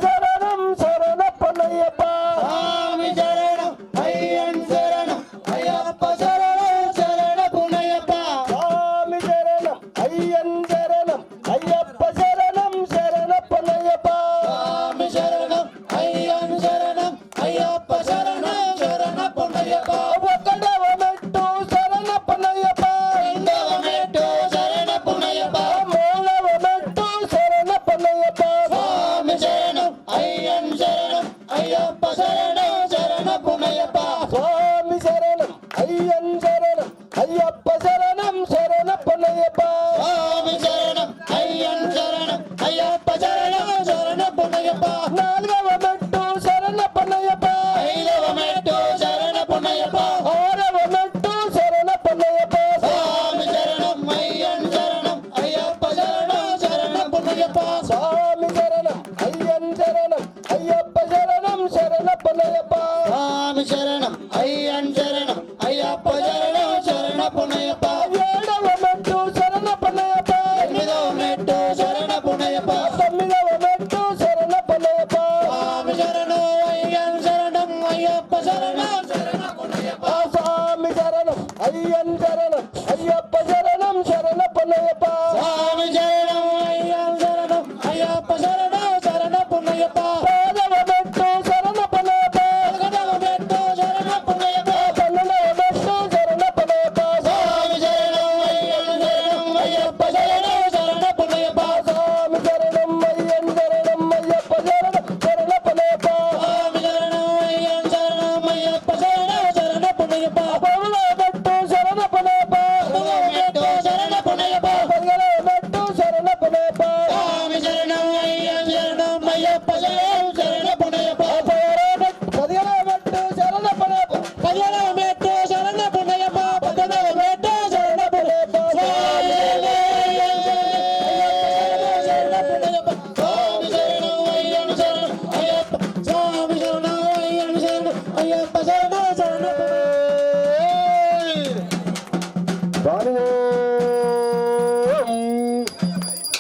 శరణం శరణ పొన్నయ్యప్ప స్వామి శరణం అయ్యన్ శరణం అయ్యప్ప శరణం శరణ పుణయ్యప్ప స్వామి శరణం అయ్యన్ శరణం అయ్యప్ప శరణం శరణ పొన్నయ్యప్ప స్వామి శరణం అయ్యన్ శరణం అయ్యప్ప శరణం శరణ పుణయ్యప్ప ఒకటవ మెట్టు శరణ పొన్నయ్యప్ప రెండవ మెట్టు శరణ పుణయ్యప్ప మూడవ మెట్టు శరణ పొన్నయ్యప్ప స్వామి శరణం అయ్యన్ శరణం అయ్యప్ప శరణం శరణ పుణయ్యప్ప స్వామి శరణం అయ్యన్ శరణం అయ్యప్ప శరణం శరణ పొన్నయ్యప్ప స్వామి శరణం అయ్యన్ శరణం అయ్యప్ప శరణం శరణ పుణయ్యప్ప నాలుగవ మెట్టు శరణ పొన్నయ్యప్ప ఐదవ మెట్టు శరణ పుణయ్యప్ప ఆరవ మెట్టు శరణ పొన్నయ్యప్ప స్వామి శరణం అయ్యన్ శరణం అయ్యప్ప శరణం శరణ పుణయ్యప్ప స్వామి శరణం అయ్యన్ శరణం అయ్యప్ప శరణం శరణ పొన్నయ్యప్ప స్వామి శరణం అయ్యన్ శరణం అయ్యప్ప శరణం శరణ పుణయ్యప్ప ఏడవ మెట్టు శరణ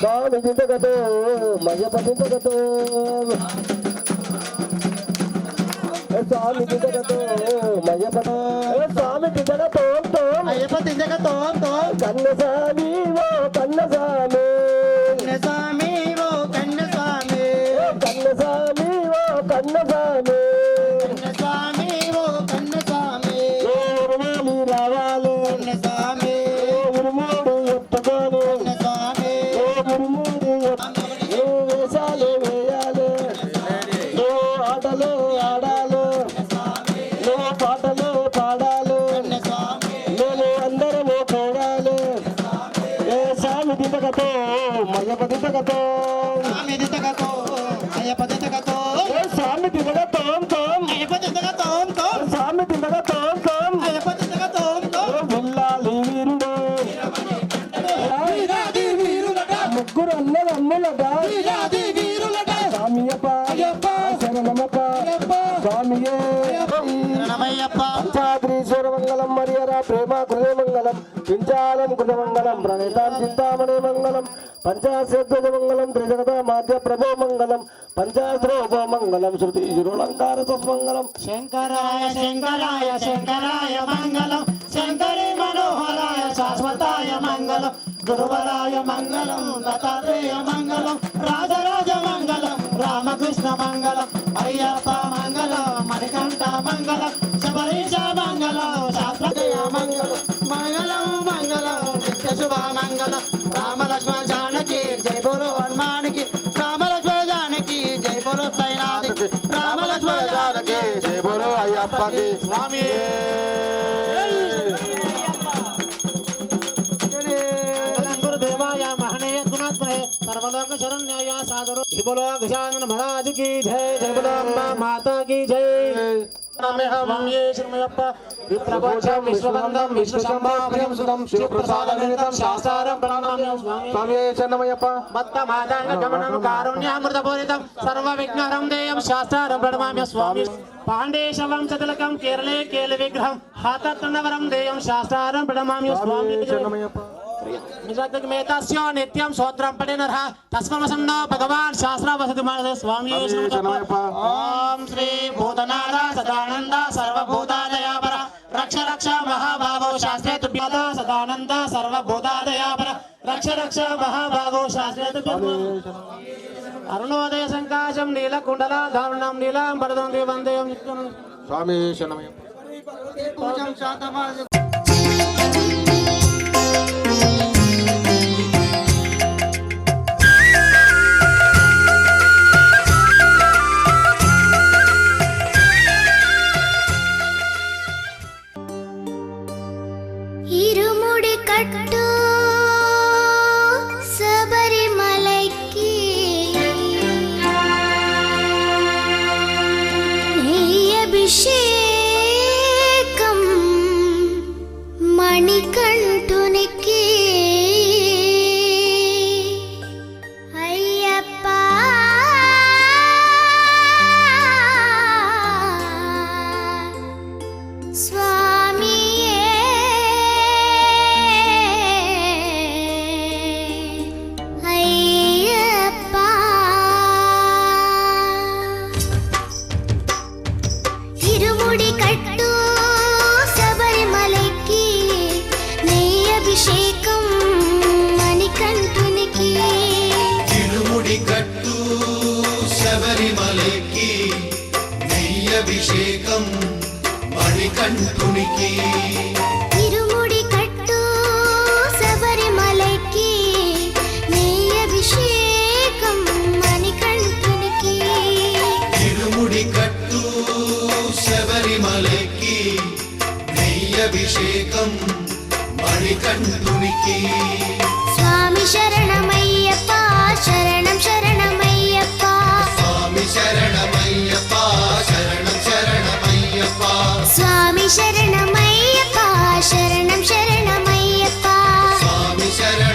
స్వామి దింతగతో మయ్యప్ప దింతగతో స్వామి దింతగతో మయ్యప్ప స్వామి దింతగతో అయ్యప్ప తిందగతో కన్నస్వామి ఓ కన్నస్వామి స్వామి ఓ కన్నస్వామి కన్నస్వామి ఓ కన్నస్వామి స్వామి ఓ కన్నస్వామి ఉరుమాలి రావాలి స్వామి ఉరుమూడు ఎత్తుకొని స్వామి ఉరుమూడు వేషాలు వేయాలి నువ్వు ఆటలు ఆడాలి నువ్వు పాటలు పాడాలి మేము అందరము చూడాలి ఏ స్వామి దింతగతో మయ్యప్ప దింతగతో స్వామి దిందగతో అయ్యప్ప దిందగతో స్వామి దింతగతో అయ్యప్ప దిందగతో స్వామి దింతగతో అయ్యప్ప దిందగతో వెళ్ళాలి వీరుడు ముగ్గురు అన్నదమ్ములట స్వామియప్ప శరణమప్ప స్వామియే రణమయ్యప్ప పంచాద్రీశ్వర మంగళం మరియరా ప్రేమ కృతమంగళం పించాలం కృతమంగళం ప్రణేతాం చింతామణి మంగళం పంచాశద్వజ మంగళం త్రిజగత మాధ్య ప్రభో మంగళం పంచాశ్రోభ మంగళం శృతి శిరోలంకార మంగళం శంకరాయ శంకరాయ శంకరాయ మంగళం శంకరి మనోహరాయ శాశ్వతాయ మంగళం గురువరాయ మంగళం దత్తాత్రేయ మంగళం రాజరాజ మంగళం రామకృష్ణ మంగళం అయ్యప్ప మంగళం మణికంఠ మంగళం శబరీశ మంగళం శాస్త్రజయ మంగళం మంగళం మంగళం నిత్య శుభ మంగళం రామలక్ష్మణ జానకి జై బోలో హనుమానికి రామలక్ష్మణ జానకి జై బోలో సైనాథికి రామలక్ష్మణ జానకి జయ బోలో అయ్యప్పకి స్వామి गुरुदेवाय महनीय गुणात्मने सर्वलोक शरण्याय सादरो जय बोलो गजानन महाराज की जय जय बोलो अम्बा माता की जय नमः स्वामी शरणमयप्प विप्रभोजं विश्ववन्दं विष्णुशम्भो प्रियं सुतं शिवप्रसादनिरतं शास्त्रं प्रणमाम्यहं స్వామి శరణమయ్యప్ప मत्तमादाङ्गमनं कारुण्यामृतपूरितं सर्वविघ्नहरं देयं शास्त्रं प्रणमाम्यहं स्वामी पाण्डेशवं चतुलकं केरले केलविग्रहं हातत्नवरं देयं शास्त्रं प्रणमाम्यहं स्वामी శరణమయ్యప్ప निजग्मेतस्य नित्यं स्तोत्रं पठेनर्ह तस्मन्नो भगवान् शास्त्रवसति मानसे स्वामी ॐ श्री भूतनाथ सदानन्द सर्वभूतादयापर रक्ष रक्ष महाभागो शास्त्रे तुभ्यः सदानन्द सर्वभूतादयापर रक्ष रक्ष महाभागो शास्त्रे तुभ्यः अरुणोदय संकाशं नीलकुण्डला धारणं नीलाम्बरदं वन्देयं స్వామి శరణమయ్యప్ప पूजं शातमास ഇരുമുടി കട്ടു ശബരിമലയ്ക്ക് നെയ്യഭിഷേകം മണികണ്ഠുനിക്ക് അയ്യപ്പ സ്വാമിയേ అయ్యప్ప ఇరుముడి కట్టు శబరిమలకి నెయ్యభిషేకం మణికంఠునికి తిరుముడి కట్టు శబరిమలకి నెయ్యభిషేకం మణికంఠునికి ఇరుముడి కట్టు శబరిమలకి నెయ్యభిషేకం మణికంఠునికి తిరుముడి కట్టు శబరిమలకి నెయ్యభిషేకం మణికంఠునికి స్వామి శరణమయ్యప్ప శరణం శరణమయ్యప్ప స్వామి శరణమయ్యప్ప శరణం శరణమయ్యప్ప స్వామి శరణమయ్యప్ప శరణం శరణమయ్యప్ప స్వామి శరణ